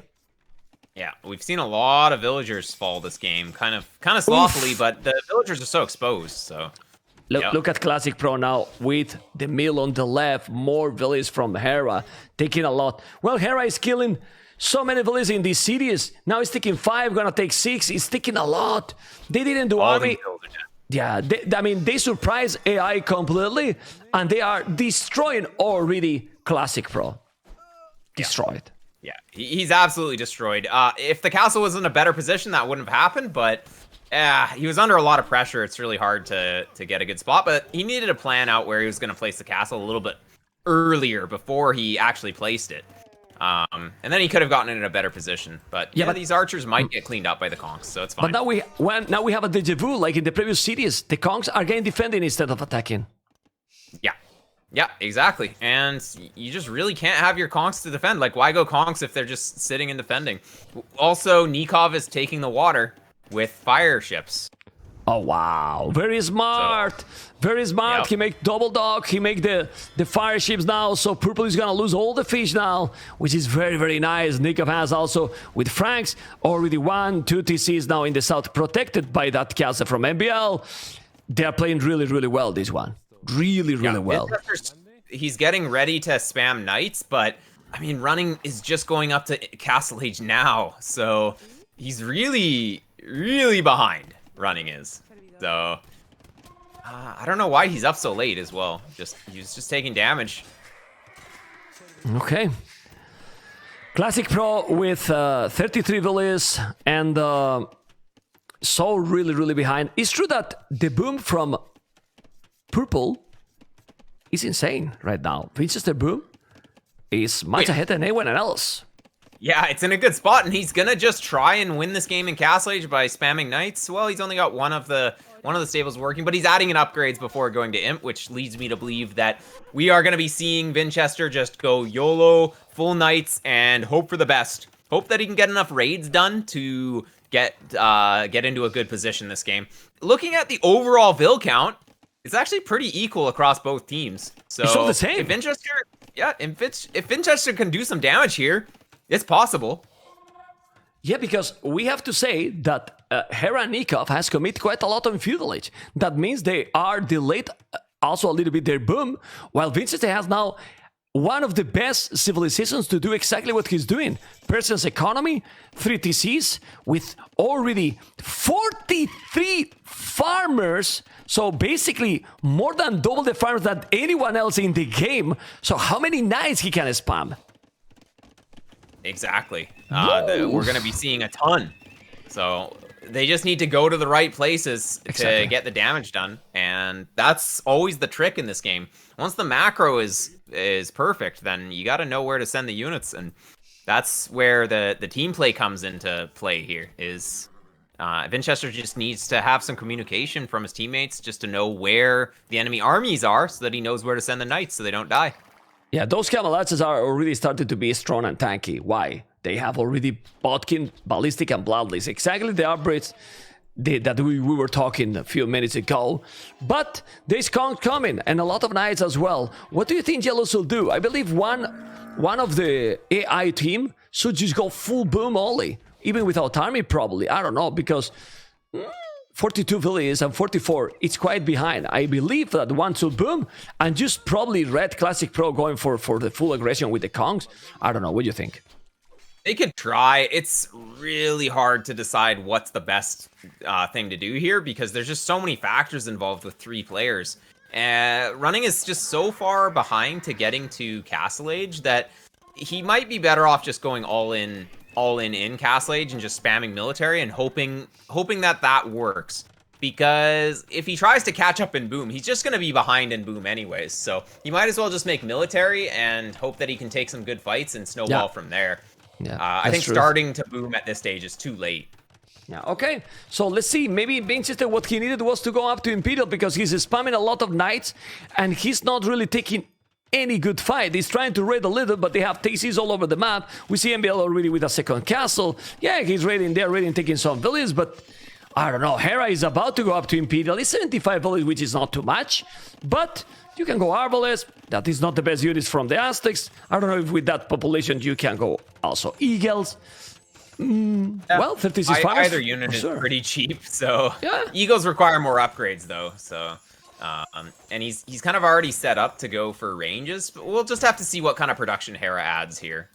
Yeah, we've seen a lot of villagers fall this game, kind of slothily, but the villagers are so exposed. So look at ClassicPro now with the mill on the left, more villages from Hera, taking a lot. Well, Hera is killing so many villages in these cities. Now he's taking 5, gonna take 6. He's taking a lot. They didn't do army. Yeah, they surprised AI completely, and they are destroying already ClassicPro. Destroyed. Yeah, he's absolutely destroyed. If the castle was in a better position, that wouldn't have happened, but he was under a lot of pressure. It's really hard to get a good spot, but he needed a plan out where he was going to place the castle a little bit earlier before he actually placed it. And then he could have gotten it in a better position. But yeah, these archers might get cleaned up by the conks, so it's fine. But now we have a deja vu, like in the previous series. The conks are getting defending instead of attacking. Yeah, exactly. And you just really can't have your conks to defend. Like, why go conks if they're just sitting and defending? Also, Nicov is taking the water with fire ships. Oh, wow. Very smart. Very smart. Yep. He make double dock. He make the fire ships now. So Purple is going to lose all the fish now, which is very nice. Nicov has also, with Franks, already 1, 2 TCs now in the south, protected by that castle from MbL. They are playing really well, this one. Really well. He's getting ready to spam knights, but I mean, running is just going up to Castle Age now, so he's really behind. Running is, so I don't know why he's up so late as well. He's just taking damage. Okay. ClassicPro with 33 villages and so really behind. It's true that the boom from Purple is insane right now. Vinchester Boom is much ahead than anyone else. Yeah, it's in a good spot, and he's gonna just try and win this game in Castle Age by spamming Knights. Well, he's only got one of the stables working, but he's adding in upgrades before going to Imp, which leads me to believe that we are gonna be seeing Vinchester just go YOLO, full Knights, and hope for the best. Hope that he can get enough raids done to get into a good position this game. Looking at the overall Vil count, it's actually pretty equal across both teams. So it's all the same. If Vinchester can do some damage here, it's possible. Yeah, because we have to say that Hera Nicov has committed quite a lot on Feudal Age. That means they are delayed also a little bit their boom, while Vinchester has now one of the best civilizations to do exactly what he's doing. Persian's economy, 3 TCs, with already 43 farmers. So basically, more than double the farmers than anyone else in the game. So how many knights he can spam? Exactly. We're going to be seeing a ton. So they just need to go to the right places to get the damage done. And that's always the trick in this game. Once the macro is perfect, then you got to know where to send the units. And that's where the team play comes into play here. Is Vinchester just needs to have some communication from his teammates just to know where the enemy armies are so that he knows where to send the knights so they don't die. Yeah, those Camelatches are already started to be strong and tanky. Why? They have already Bodkin, Ballistic, and Bloodless. Exactly the upgrades that we were talking a few minutes ago. But there's Kong coming, and a lot of knights as well. What do you think Yellows will do? I believe one of the AI team should just go full boom only. Even without army, probably. I don't know, because 42 villages and 44, it's quite behind. I believe that one should boom, and just probably Red ClassicPro going for the full aggression with the Kongs. I don't know, what do you think? They could try. It's really hard to decide what's the best thing to do here because there's just so many factors involved with 3 players. Running is just so far behind to getting to Castle Age that he might be better off just going all in Castle Age and just spamming military and hoping that works. Because if he tries to catch up in boom, he's just going to be behind in boom anyways. So he might as well just make military and hope that he can take some good fights and snowball from there. Yeah, I think starting to boom at this stage is too late. Yeah, okay. So let's see. Maybe Vinchester, what he needed was to go up to Imperial because he's spamming a lot of knights and he's not really taking any good fight. He's trying to raid a little, but they have TCs all over the map. We see MbL already with a second castle. Yeah, he's raiding there, taking some villages, but I don't know. Hera is about to go up to Imperial. It's 75 villages, which is not too much, but you can go Arbalest. That is not the best units from the Aztecs. I don't know if with that population you can go also Eagles. Well, 36 farmers. Either unit is pretty cheap, so Eagles require more upgrades though. So, and he's kind of already set up to go for ranges. But we'll just have to see what kind of production Hera adds here.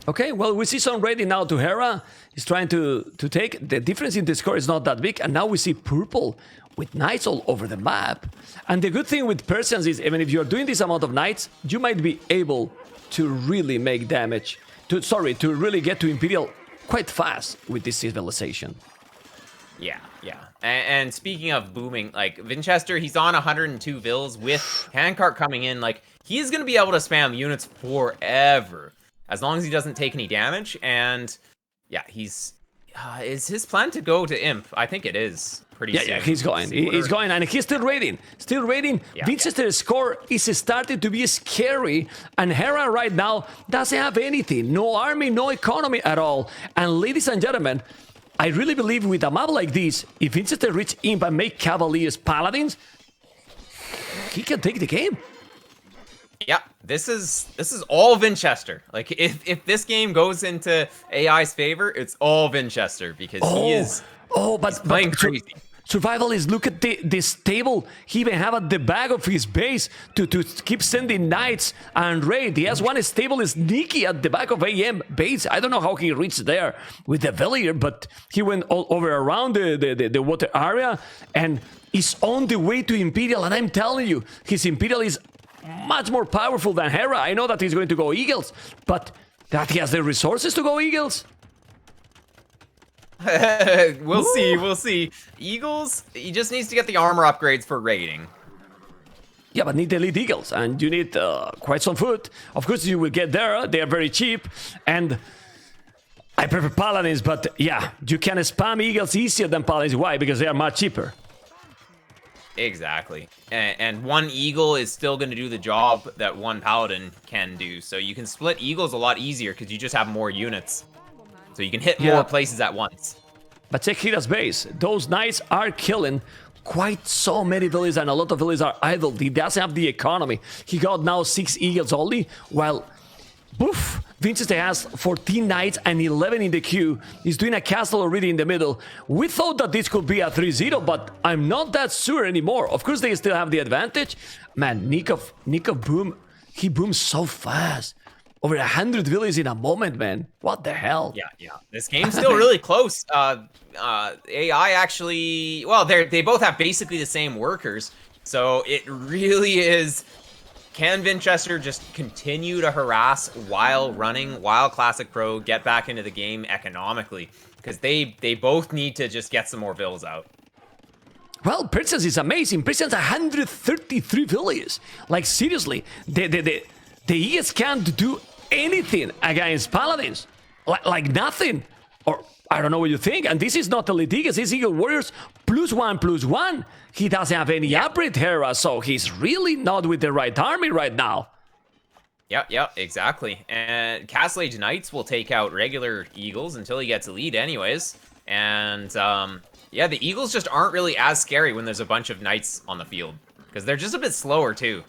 Okay, well, we see some raiding now to Hera. He's trying to take. The difference in the score is not that big, and now we see purple with knights all over the map. And the good thing with Persians is, even if you're doing this amount of knights, you might be able to really make damage. To really get to Imperial quite fast with this civilization. Yeah. And speaking of booming, like Vinchester, he's on 102 vills with Handcart coming in. Like, he's going to be able to spam units forever as long as he doesn't take any damage. And yeah, is his plan to go to Imp? I think it is. Yeah, he's going. He's going, and he's still raiding. Yeah, Vinchester's score is starting to be scary, and Hera right now doesn't have anything. No army, no economy at all. And ladies and gentlemen, I really believe with a map like this, if Vinchester reach Imp and make Cavaliers Paladins, he can take the game. Yeah, this is all Vinchester. Like, if this game goes into AI's favor, it's all Vinchester because he is playing crazy. Survival is, look at this table. He even have at the back of his base to keep sending knights and raid. He has one stable sneaky at the back of AM base. I don't know how he reached there with the villager, but he went all over around the water area and is on the way to Imperial. And I'm telling you, his Imperial is much more powerful than Hera. I know that he's going to go Eagles, but that he has the resources to go Eagles. We'll see. Eagles, he just needs to get the armor upgrades for raiding. Yeah, but need elite eagles, and you need quite some food. Of course, you will get there. They are very cheap, and I prefer paladins, but yeah, you can spam eagles easier than paladins. Why? Because they are much cheaper. Exactly. And one eagle is still going to do the job that one paladin can do. So you can split eagles a lot easier because you just have more units. So you can hit more places at once. But check Hera's base. Those knights are killing quite so many villages, and a lot of villages are idle. He doesn't have the economy. He got now 6 eagles only, while poof, Vinchester has 14 knights and 11 in the queue. He's doing a castle already in the middle. We thought that this could be a 3-0, but I'm not that sure anymore. Of course, they still have the advantage. Man, Nicov he booms so fast. Over 100 villages in a moment, man. What the hell? Yeah. This game's still really close. AI actually, well, they both have basically the same workers. So it really is, can Vinchester just continue to harass while running, while ClassicPro get back into the game economically? Because they both need to just get some more vills out. Well, Princess is amazing. Princess 133 villages. Like, seriously, the ES can't do anything against Paladins. Like nothing. Or, I don't know what you think. And this is not Elite Eagles, it's Eagle Warriors +1/+1. He doesn't have any upgrade Hera, so he's really not with the right army right now. Yeah, exactly. And Castle Age Knights will take out regular Eagles until he gets Elite anyways. And, yeah, the Eagles just aren't really as scary when there's a bunch of Knights on the field. Because they're just a bit slower, too.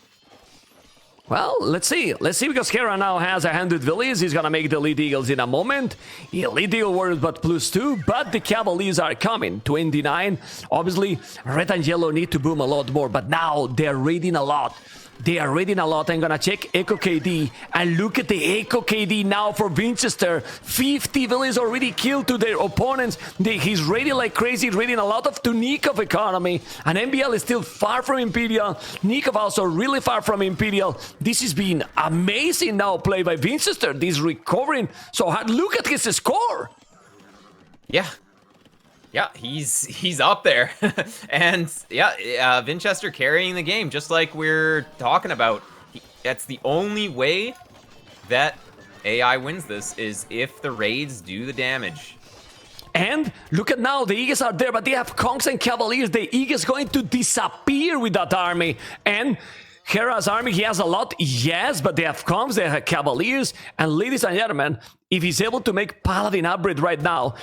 Well, let's see. Because Hera now has 100 villages. He's gonna make the Elite Eagles in a moment. Elite Eagle Warriors but +2, but the Cavaliers are coming. 29. Obviously, red and yellow need to boom a lot more, but now they're raiding a lot. I'm gonna check Echo KD, and look at the Echo KD now for Vinchester. 50 villages already killed to their opponents. He's raiding like crazy, raiding a lot of to Nicov economy, and MbL is still far from Imperial. Nicov also really far from Imperial. This has been amazing now play by Vinchester. This recovering so hard. Look at his score. Yeah, he's up there. And yeah, Vinchester carrying the game, just like we're talking about. That's the only way that AI wins this, is if the raids do the damage. And look at now, the Eagles are there, but they have Conks and Cavaliers. The Eagles going to disappear with that army. And Hera's army, he has a lot, yes, but they have Conks, they have Cavaliers. And ladies and gentlemen, if he's able to make Paladin upgrade right now,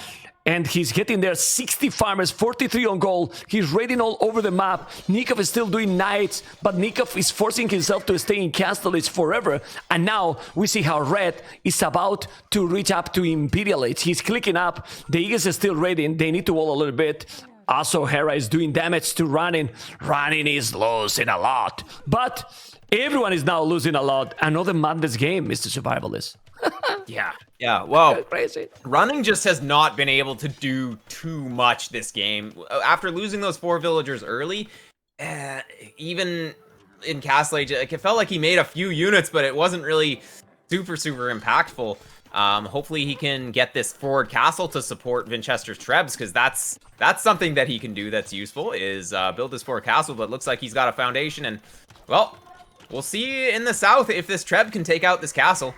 and he's getting there 60 farmers, 43 on goal. He's raiding all over the map. Nicov is still doing knights, but Nicov is forcing himself to stay in Castle Age forever. And now we see how Red is about to reach up to Imperial Age. He's clicking up. The Eagles is still raiding. They need to wall a little bit. Also, Hera is doing damage to Running. Running is losing a lot. But everyone is now losing a lot. Another madness game, Mr. Survivalist. Yeah, well, crazy. Running just has not been able to do too much this game. After losing those 4 villagers early, even in Castle Age, it felt like he made a few units, but it wasn't really super impactful. Hopefully he can get this forward castle to support Vinchester's Trebs, because that's something that he can do that's useful, is build this forward castle, but it looks like he's got a foundation, and, well, we'll see in the south if this Treb can take out this castle.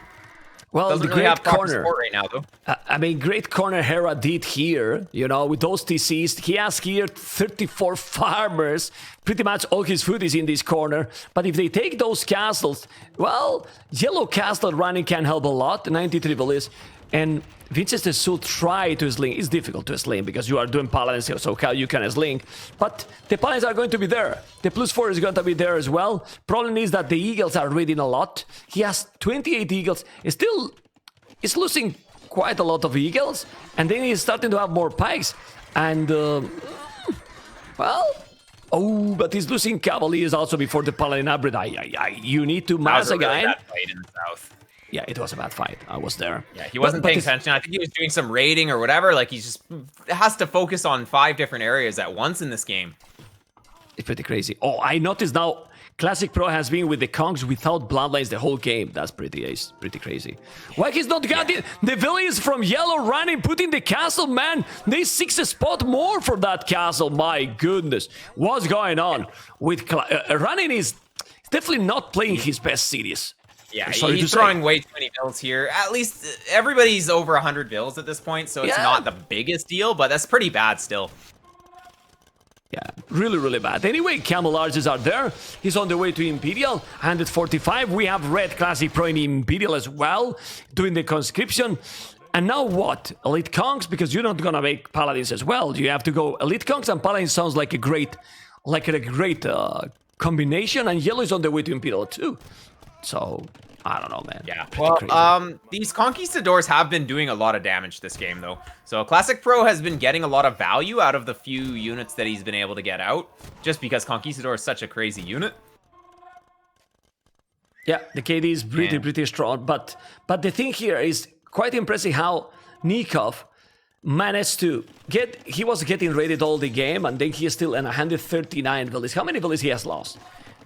Well, doesn't the really great have proper corner support right now, though. I mean, great corner Hera did here, you know, with those TCs. He has here 34 farmers. Pretty much all his food is in this corner. But if they take those castles, well, Yellow Castle Running can help a lot. 93 villages. And Vinchester should try to sling. It's difficult to sling because you are doing paladins here, so how you can sling. But the paladins are going to be there. The +4 is going to be there as well. Problem is that the Eagles are raiding a lot. He has 28 Eagles. Still, he's losing quite a lot of Eagles. And then he's starting to have more Pikes. And, well... Oh, but he's losing Cavaliers also before the Paladin upgrade. You need to mass again. Really bad fight in the south. Yeah, it was a bad fight. I was there. Yeah, he wasn't paying attention. I think he was doing some raiding or whatever. Like, he just has to focus on 5 different areas at once in this game. It's pretty crazy. Oh, I noticed now ClassicPro has been with the Kongs without bloodlines the whole game. That's pretty crazy. Why he's not got the villains from Yellow Running, putting the castle, man? They 6 spot more for that castle. My goodness. What's going on? With Running is He's definitely not playing his best series. Yeah, he's throwing way too many bills here. At least everybody's over 100 bills at this point, so it's not the biggest deal, but that's pretty bad still. Yeah, really, really bad. Anyway, Camel Arches are there. He's on the way to Imperial, 145. We have Red ClassicPro in Imperial as well, doing the conscription. And now what? Elite Conks? Because you're not gonna make Paladins as well. You have to go Elite Conks and Paladins sounds like a great, combination. And Yellow is on the way to Imperial too. So I don't know, man. Yeah. Well, these Conquistadors have been doing a lot of damage this game, though. So ClassicPro has been getting a lot of value out of the few units that he's been able to get out, just because Conquistador is such a crazy unit. Yeah, the KD is pretty strong, but the thing here is quite impressive how Nicov managed to get. He was getting raided all the game, and then he is still in 139 villages. How many villages he has lost?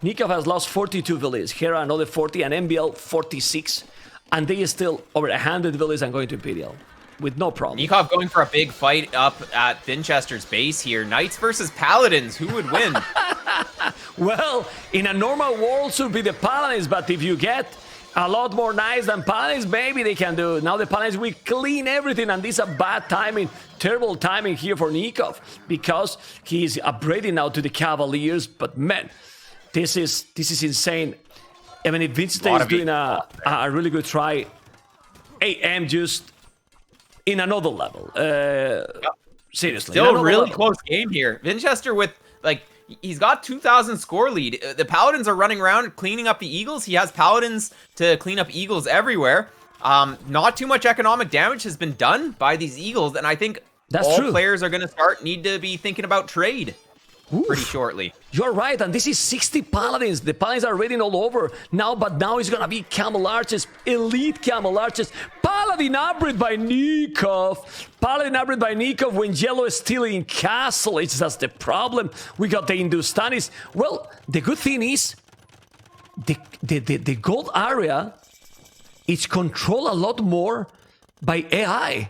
Nicov has lost 42 villages, Hera another 40, and MbL 46. And they are still over 100 villages and going to Imperial with no problem. Nicov going for a big fight up at Vinchester's base here. Knights versus Paladins, who would win? Well, in a normal world should be the Paladins, but if you get a lot more Knights than Paladins, maybe they can do. Now the Paladins will clean everything, and this is a bad timing, terrible timing here for Nicov, because he's upgrading now to the Cavaliers, but man, this is insane. I mean, if Vinchester is doing a really good try, AM just in another level. Seriously. Still a really close game here. Vinchester with, like, he's got 2,000 score lead. The Paladins are running around cleaning up the Eagles. He has Paladins to clean up Eagles everywhere. Not too much economic damage has been done by these Eagles, and I think all players are going to need to be thinking about trade. Pretty shortly. You're right, and this is 60 Paladins. The Paladins are raiding all over now, but now it's gonna be Camel Arches, Elite Camel Arches. Paladin upgrade by Nicov. Paladin upgrade by Nicov when Yellow is still in Castle. It's just the problem. We got the Hindustanis. Well, the good thing is, the gold area is controlled a lot more by AI.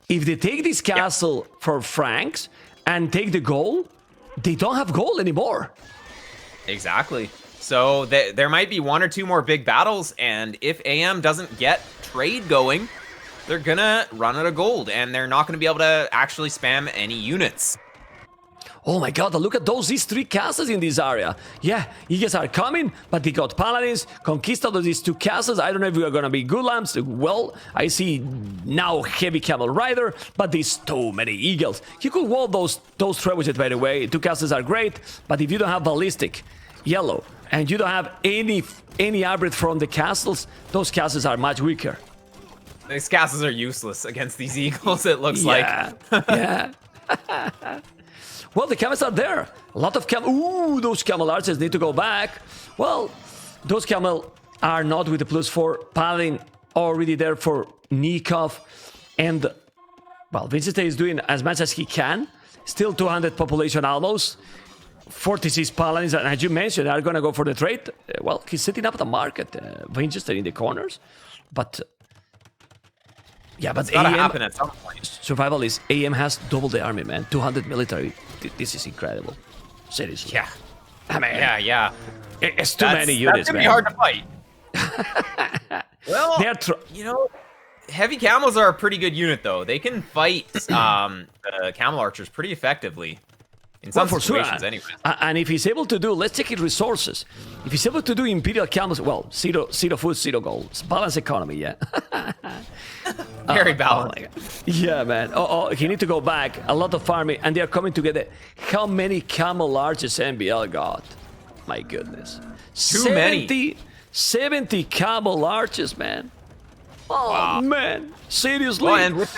If they take this castle for Franks and take the gold, they don't have gold anymore. Exactly. So there might be one or two more big battles, and if AM doesn't get trade going, they're gonna run out of gold, and they're not gonna be able to actually spam any units. Oh my god, look at these 3 castles in this area. Yeah, Eagles are coming, but they got Paladins, Conquistadors, these 2 castles. I don't know if we are gonna be good lamps. Well, I see now Heavy Camel Rider, but there's too many Eagles. You could wall those trebuchets, by the way. 2 castles are great, but if you don't have Ballistic, Yellow, and you don't have any upgrade from the castles, those castles are much weaker. These castles are useless against these Eagles, it looks like. Yeah. Well, the camels are there. A lot of camel. Ooh, those Camel Arches need to go back. Well, those camel are not with the +4. Paladin already there for Nicov. And, well, Vinchester is doing as much as he can. Still 200 population almost. 46 Paladins, and as you mentioned, are going to go for the trade. Well, he's setting up the market. Vinchester in the corners. But... yeah, but it's gotta happen at some point. Survival is AM has double the army, man. 200 military. This is incredible. Seriously. Yeah. I mean, yeah. It's too many units, man. That's gonna be hard to fight. Well, you know, heavy camels are a pretty good unit, though. They can fight camel archers pretty effectively. In some situations, anyway. And if he's able to do, let's check his resources. If he's able to do Imperial camels, well, zero food, 0 gold. It's balanced economy, yeah. Very balanced. Yeah, man. He need to go back. A lot of farming, and they are coming together. How many Camel Arches MbL got? My goodness. Too many. 70 Camel Arches, man. Oh, wow. Man. Seriously. Well, and with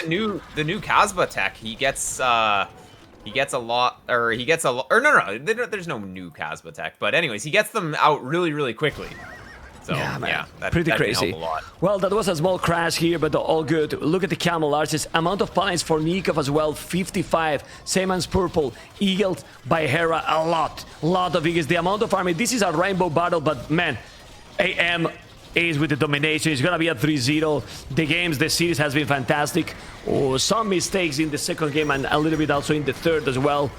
the new Casbah tech, he gets a lot, or no, there's no new Casbah tech, but anyways, he gets them out really, really quickly. So, yeah, man. Pretty crazy. Can help a lot. Well, that was a small crash here, but all good. Look at the Camel Arches. Amount of points for Nicov as well, 55. Same as Purple. Eagles by Hera, a lot of Eagles. The amount of army, this is a rainbow battle, but man, AM is with the domination. It's gonna be a 3-0. The series has been fantastic. Oh, some mistakes in the second game and a little bit also in the third as well.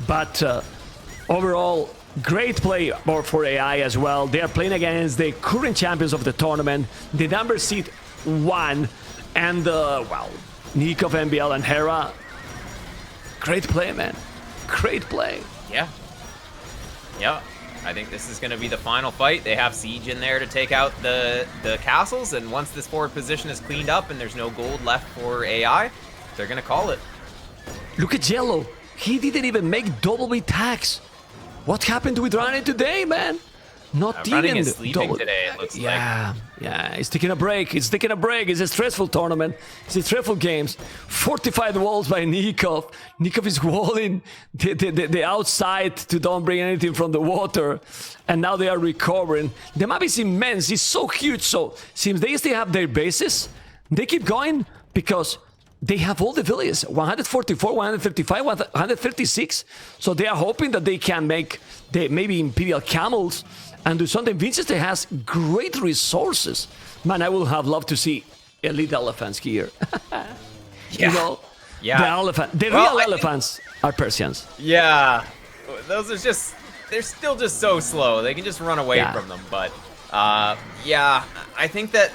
But overall, Great play for AI as well. They are playing against the current champions of the tournament, the number seed 1, and well, Nicov MbL and Hera. Great play, man. Great play. Yeah. Yeah. I think this is going to be the final fight. They have Siege in there to take out the castles, and once this forward position is cleaned up and there's no gold left for AI, they're going to call it. Look at Jello. He didn't even make double B tags. What happened with running today, man? Not Running even is sleeping double. today, it looks like. Yeah, he's taking a break. It's a stressful tournament. It's a stressful games. 45 walls by Nicov. Nicov is walling the outside to don't bring anything from the water. And now they are recovering. The map is immense. It's so huge. So since they still have their bases, they keep going because they have all the villages. 144, 135, 136. So they are hoping that they can make maybe Imperial Camels and do something. Vinchester has great resources. Man, I would have loved to see elite elephants here. Yeah. You know? Yeah. The real elephants are Persians. Yeah. Those are they're still just so slow. They can just run away from them. But, yeah, I think that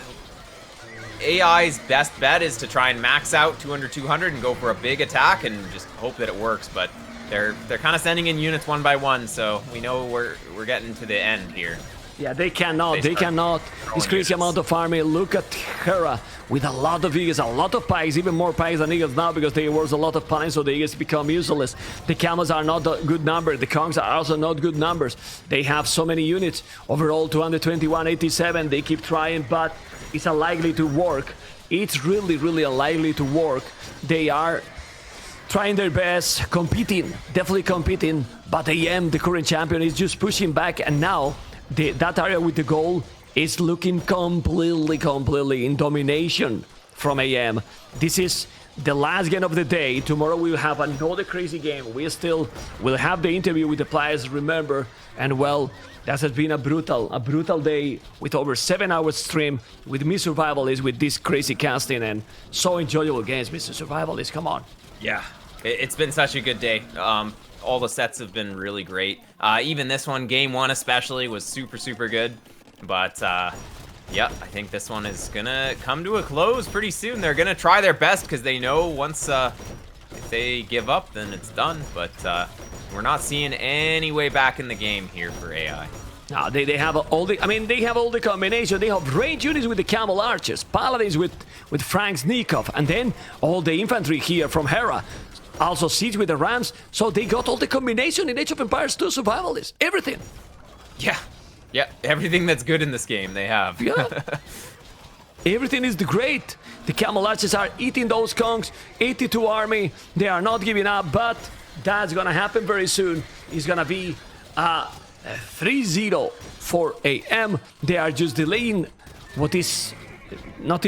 AI's best bet is to try and max out 200-200 and go for a big attack and just hope that it works. But they're kind of sending in units one by one, so we know we're getting to the end here. Yeah, they cannot this crazy amount of army. Look at Hera with a lot of eagles, a lot of pikes, even more pikes than eagles now because they was a lot of pines, so the eagles become useless. The camels are not a good number. The kongs are also not good numbers. They have so many units. Overall, 221, 87. They keep trying, but it's unlikely to work. It's really, really unlikely to work. They are trying their best, competing, definitely competing, but AM, the current champion, is just pushing back, and now that area with the goal is looking completely in domination from AM. This is the last game of the day. Tomorrow we will have another crazy game. We still will have the interview with the players, remember, and well, that has been a brutal day with over 7 hours stream with Me Survivalist, with this crazy casting and so enjoyable games, Mr. Survivalist, come on. Yeah, it's been such a good day. All the sets have been really great. Even this one, game 1 especially, was super good. But yeah, I think this one is gonna come to a close pretty soon. They're gonna try their best because they know once if they give up, then it's done. But we're not seeing any way back in the game here for AI. No, they have all the combination. They have range units with the camel archers, paladins with Frank's Nicov, and then all the infantry here from Hera. Also siege with the rams. So they got all the combination in Age of Empires 2 Survivalist. Everything. Yeah, everything that's good in this game they have. Yeah. Everything is great. The camel archers are eating those kongs. 82 army. They are not giving up, but that's gonna happen very soon. It's gonna be 3-0 for AM. They are just delaying what is not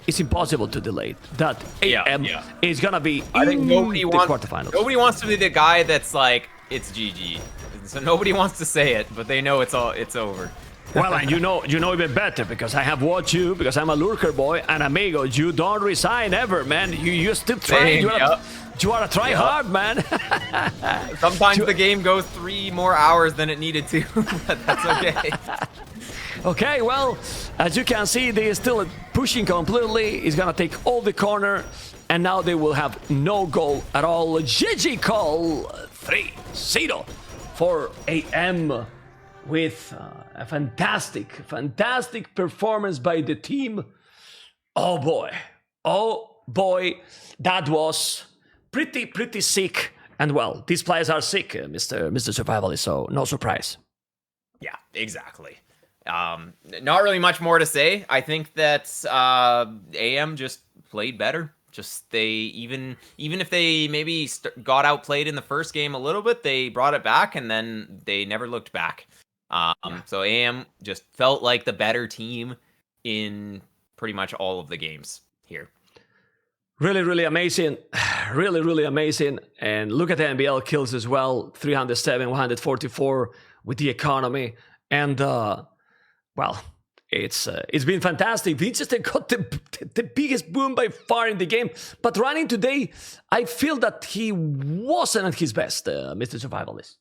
it's impossible to delay. That AM is gonna be I think nobody the quarterfinals. Nobody wants to be the guy that's like, it's GG. So nobody wants to say it, but they know it's over. Well, and you know even better because I have watched you, because I'm a lurker boy, and amigo, you don't resign ever, man. You still trying. You are a try hard, man. Sometimes the game goes 3 more hours than it needed to, but that's okay. Okay, well, as you can see, they are still pushing completely. He's gonna take all the corner, and now they will have no goal at all. GG call 3-0 for AM with a fantastic performance by the team. Oh boy, that was pretty sick. And well, these players are sick, Mr. Survivalist, so no surprise. Yeah, exactly. Not really much more to say. I think that AM just played better. Just they even if they maybe got outplayed in the first game a little bit, they brought it back and then they never looked back. So AM just felt like the better team in pretty much all of the games here. Really amazing. Really amazing. And look at the MbL kills as well. 307, 144 with the economy. And well, it's been fantastic. Vinchester got the biggest boom by far in the game. But running today, I feel that he wasn't at his best, Mr. Survivalist.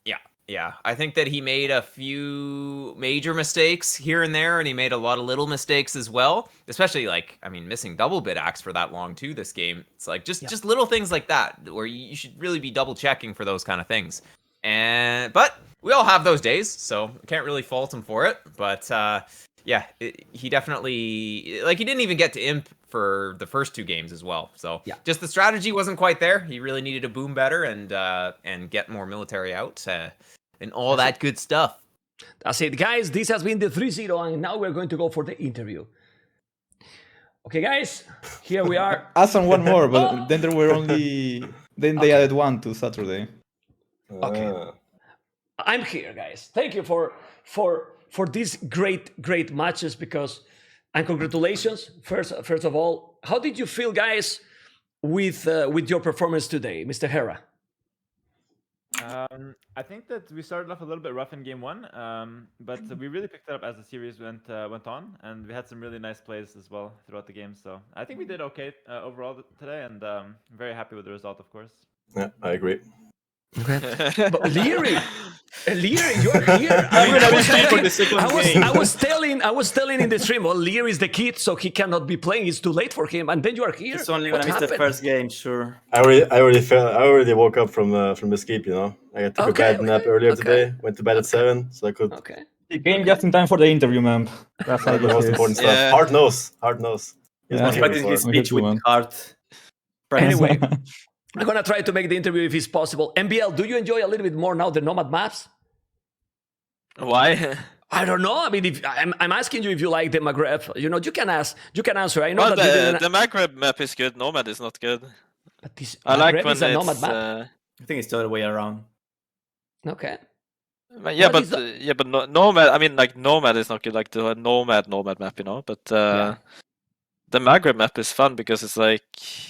Yeah, Yeah, I think that he made a few major mistakes here and there, and he made a lot of little mistakes as well. Especially like, I mean, missing double bid axe for that long too this game. It's like just little things like that where you should really be double checking for those kind of things. But we all have those days, so I can't really fault him for it. But yeah, he definitely he didn't even get to imp for the first 2 games as well. So just the strategy wasn't quite there. He really needed to boom better and get more military out. And all that good stuff. That's it, guys. This has been the 3-0, and now we're going to go for the interview. Okay, guys, here we are. Ask on one more, but then there were only... Then they added one to Saturday. Okay. I'm here, guys. Thank you for these great matches and congratulations. First of all, how did you feel, guys, with your performance today, Mr. Hera? I think that we started off a little bit rough in game 1, but we really picked it up as the series went on, and we had some really nice plays as well throughout the game. So I think we did okay overall today, and very happy with the result, of course. Yeah, I agree. Okay. But Leary, you are here. I was telling in the stream, well, Leary is the kid, so he cannot be playing. It's too late for him, and then you are here. It's only gonna miss the first game, sure. I already woke up from the sleep. I took a bad nap earlier today. Went to bed at 7, so I could. Okay. You came just in time for the interview, man. That's the most important stuff. Yeah. Hard nose. He's practicing his speech with heart. Anyway. I'm going to try to make the interview if it's possible. MbL, do you enjoy a little bit more now the Nomad maps? Why? I don't know. I mean, if I'm asking you if you like the Maghreb. You can answer. I know well, that the Maghreb map is good. Nomad is not good. But this I like Maghreb when is a Nomad map. I think it's the other way around. Okay. Yeah, but Nomad. I mean, like Nomad is not good. Like the Nomad map, But the Maghreb map is fun because it's like,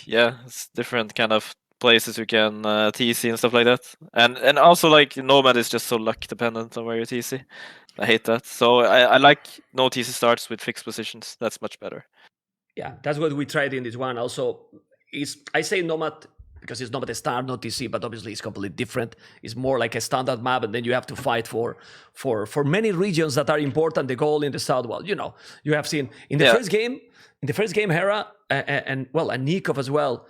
it's different kind of places you can TC and stuff like that, and also like Nomad is just so luck dependent on where you TC. I hate that, so I like no TC starts with fixed positions. That's much better. Yeah, that's what we tried in this one. Also, I say Nomad because it's Nomad Star, not TC, but obviously it's completely different. It's more like a standard map, and then you have to fight for many regions that are important. The goal in the south, well, you have seen in the first game. In the first game, Hera and Nicov as well.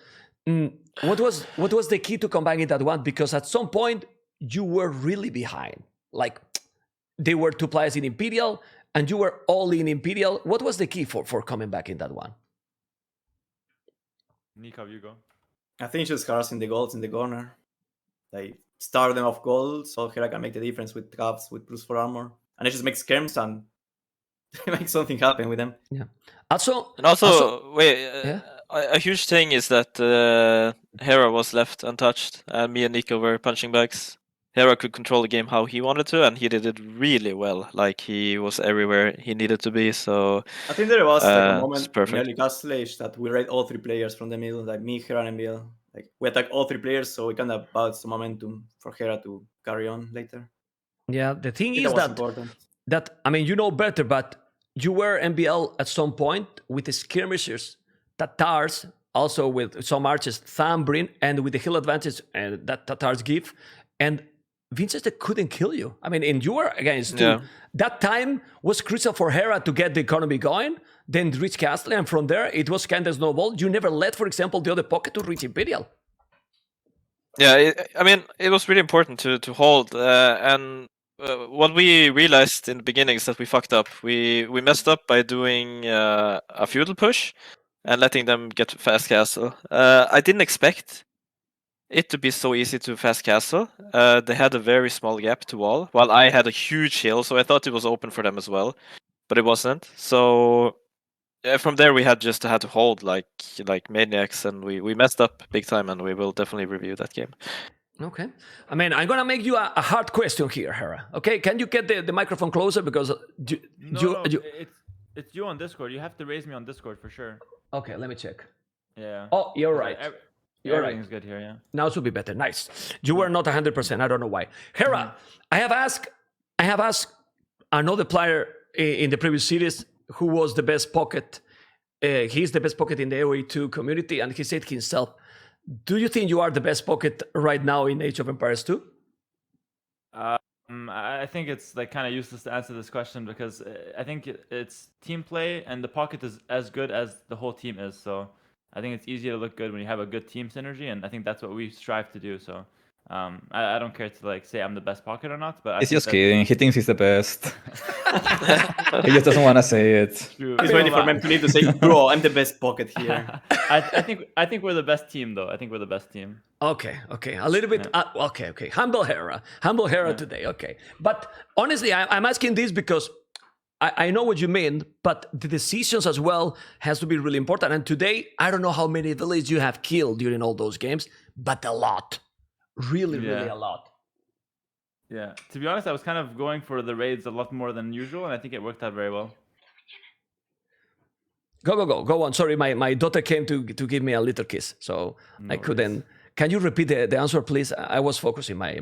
What was the key to combining that one? Because at some point you were really behind. Like they were 2 players in Imperial and you were all in Imperial. What was the key for coming back in that one? Nicov, you go. I think just harassing the golds in the corner. Like start them off gold so Hera can make the difference with caps with +4 armor. And it just makes skerms and make something happen with them. Yeah. A huge thing is that Hera was left untouched, and me and Nico were punching bags. Hera could control the game how he wanted to, and he did it really well. Like he was everywhere he needed to be. So I think there was a moment in perfect. early Castle Age that we raid all 3 players from the middle, like me, Hera, and MbL. Like we attack all 3 players, so we kind of bounce the momentum for Hera to carry on later. Yeah, the thing is that I mean better, but you were MbL at some point with the skirmishers, Tatars, also with some archers, Thambrin, and with the hill advantage that Tatars give, and Vinchester couldn't kill you. I mean, and you were against 2. Yeah. That time was crucial for Hera to get the economy going, then reach Castle, and from there it was kind of snowballed. You never let, for example, the other pocket to reach Imperial. Yeah, it was really important to hold, and what we realized in the beginning is that we fucked up. We messed up by doing a feudal push and letting them get fast castle. I didn't expect it to be so easy to fast castle. They had a very small gap to wall, while I had a huge hill, so I thought it was open for them as well, but it wasn't. So from there we had to hold like maniacs, and we messed up big time, and we will definitely review that game. Okay. I mean, I'm going to make you a hard question here, Hera. Okay, can you get the microphone closer? Because it's you on Discord. You have to raise me on Discord for sure. Okay, let me check. Yeah. Oh, you're right. Everything's good here, yeah. Now it should be better. Nice. You were not 100%. I don't know why. Hera, I have asked another player in the previous series who was the best pocket. He's the best pocket in the AoE2 community, and he said himself, do you think you are the best pocket right now in Age of Empires 2? I think it's like kind of useless to answer this question because I think it's team play and the pocket is as good as the whole team is. So I think it's easier to look good when you have a good team synergy, and I think that's what we strive to do. So I don't care to like say I'm the best pocket or not, but He's just kidding. He thinks he's the best. He just doesn't want to say it. True. He's waiting for membTV to say, "Bro, I'm the best pocket here." I think we're the best team though. I think we're the best team. Okay, a little bit. Okay. Humble Hera today. Okay, but honestly, I'm asking this because I know what you mean, but the decisions as well has to be really important. And today, I don't know how many villages you have killed during all those games, but a lot, really a lot. Yeah. To be honest, I was kind of going for the raids a lot more than usual, and I think it worked out very well. Go on. Sorry, my daughter came to give me a little kiss, so No I couldn't. Can you repeat the answer, please? I was focusing my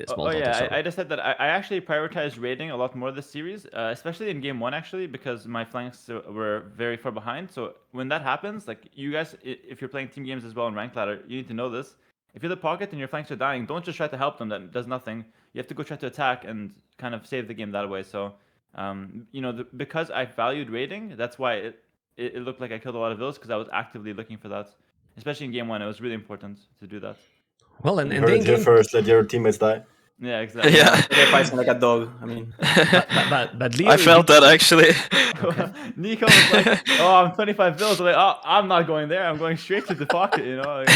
small daughter. Yeah, I just said that I actually prioritized raiding a lot more this series, especially in game 1 actually, because my flanks were very far behind. So when that happens, like you guys, if you're playing team games as well in ranked ladder, you need to know this. If you're the pocket and your flanks are dying, don't just try to help them. That does nothing. You have to go try to attack and kind of save the game that way. So, because I valued raiding, that's why it looked like I killed a lot of villas because I was actively looking for that. Especially in game 1, it was really important to do that. Well, and You then heard here first, let your teammates die. Yeah, exactly. Yeah. They're fighting like a dog. I mean, but Leo, I felt that actually. Nico was like, "Oh, I'm 25 villas." I'm like, "Oh, I'm not going there. I'm going straight to the pocket. Like,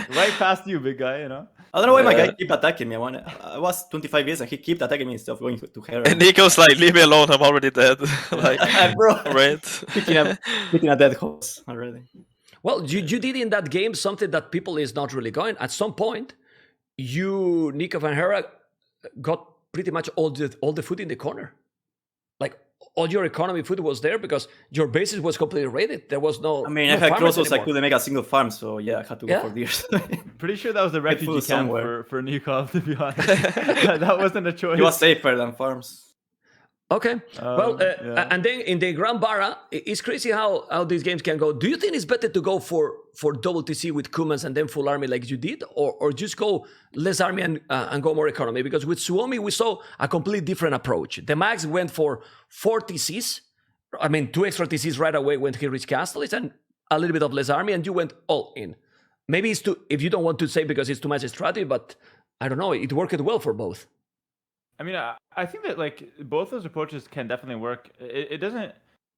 right past you, big guy. I don't know why my guy keep attacking me. I was 25 years and he kept attacking me instead of going to Hera. And Nico's like, leave me alone, I'm already dead. Like, Bro, right? picking a dead horse already. well, you did in that game something that people is not really going. At some point, you, Nicov and Hera, got pretty much all the food in the corner. Like all your economy food was there because your bases was completely raided. There was no. I mean, no I had farmers crossbows, I anymore. couldn't make a single farm, so yeah, I had to go for deers. Pretty sure that was a refugee food camp somewhere. for Nikov, to be honest. That wasn't a choice. It was safer than farms. Okay. Well, yeah. and then in the Grand Barra, it's crazy how these games can go. Do you think it's better to go for double TC with Kumans and then full army like you did, or just go less army and go more economy? Because with Suomi, we saw a completely different approach. The Max went for 4 TCs. I mean, 2 extra TCs right away when he reached Castells and a little bit of less army, and you went all in. Maybe it's too, if you don't want to say because it's too much strategy, but I don't know, it worked well for both. I mean, I think that like both those approaches can definitely work. It doesn't.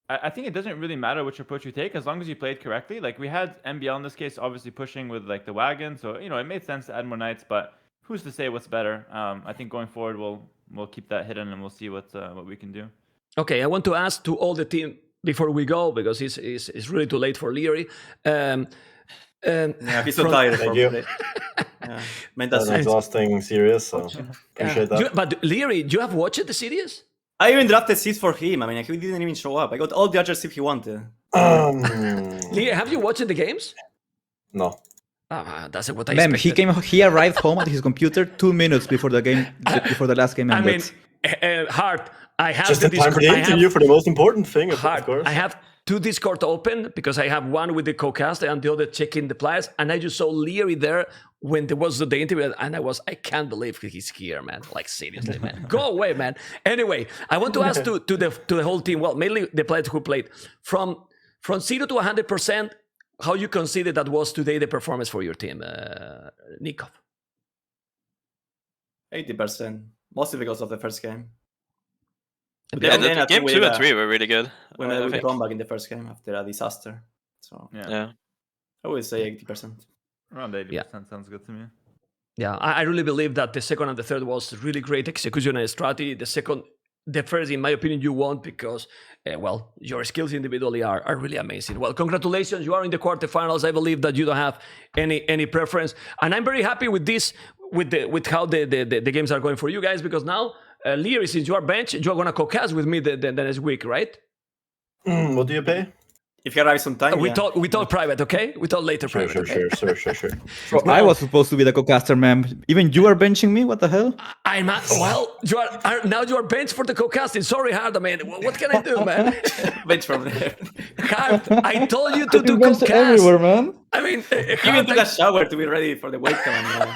I think it doesn't really matter which approach you take as long as you play it correctly. Like we had MbL in this case, obviously pushing with like the wagon, so it made sense to add more knights. But who's to say what's better? I think going forward we'll keep that hidden and we'll see what we can do. Okay, I want to ask to all the team before we go because it's really too late for Leary. Yeah, he's so tired. Thank you. Yeah, That's an exhausting series, so appreciate that. But Leary, do you have watched the series? I even drafted seats for him. I mean, he didn't even show up. I got all the other seats he wanted. Leary, have you watched the games? No. That's what I Mem, expected. he arrived home at his computer 2 minutes before the game, before the last game I ended. mean, Hart, I have Just the in time for the interview for the most important thing, of course. I have 2 Discord open because I have one with the co-cast and the other checking the players, and I just saw Leary there when there was the interview, and I can't believe he's here, man. Like seriously, man, go away, man. Anyway, I want to ask to the whole team. Well, mainly the players who played from 0 to 100%. How you consider that was today the performance for your team, Nicov? 80%, mostly because of the first game. Yeah, then I game think 2 we and 3 were really good. We made a comeback in the first game after a disaster. So Yeah. I would say 80%. Around 80% sounds good to me. Yeah, I really believe that the second and the third was really great execution and strategy. The first, in my opinion, you won because, your skills individually are really amazing. Well, congratulations, you are in the quarterfinals. I believe that you don't have any preference, and I'm very happy with this, with how the games are going for you guys because now, Leary, since you are bench, you are gonna co-cast with me the next week, right? What do you pay? If you arrive sometime, We talk private, okay? We talk later Sure, private. sure, Okay? sure. Bro, I was supposed to be the co-caster, man. Even you are benching me? What the hell? I'm not, well, now you are bench for the co-casting. Sorry, Hard, man. What can I do, man? bench from there. Hard, I told you to do bench co-cast. everywhere, man. I mean, Even Hard, took a shower to be ready for the webcam.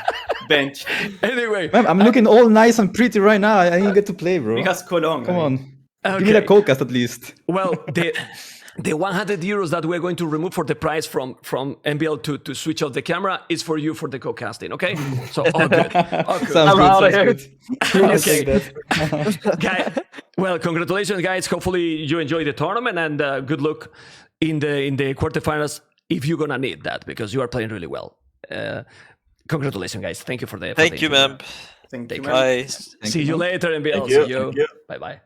Bench. Anyway, Man, I'm looking all nice and pretty right now. I didn't get to play, bro. He has Cologne. Come I mean. on. Give me the okay. Cocast at least. Well, the 100 euros that we're going to remove for the price from MBL to switch off the camera is for you for the co-casting, okay? So all good. All good. Sounds good. outta Sounds here. good. Okay. Well, congratulations, guys. Hopefully you enjoy the tournament and good luck in the quarterfinals if you're gonna need that because you are playing really well. Congratulations, guys. Thank you for the. Thank you, man. Thank you, Bye. See you later, MBL. Thank you. See you. Thank you. Bye bye.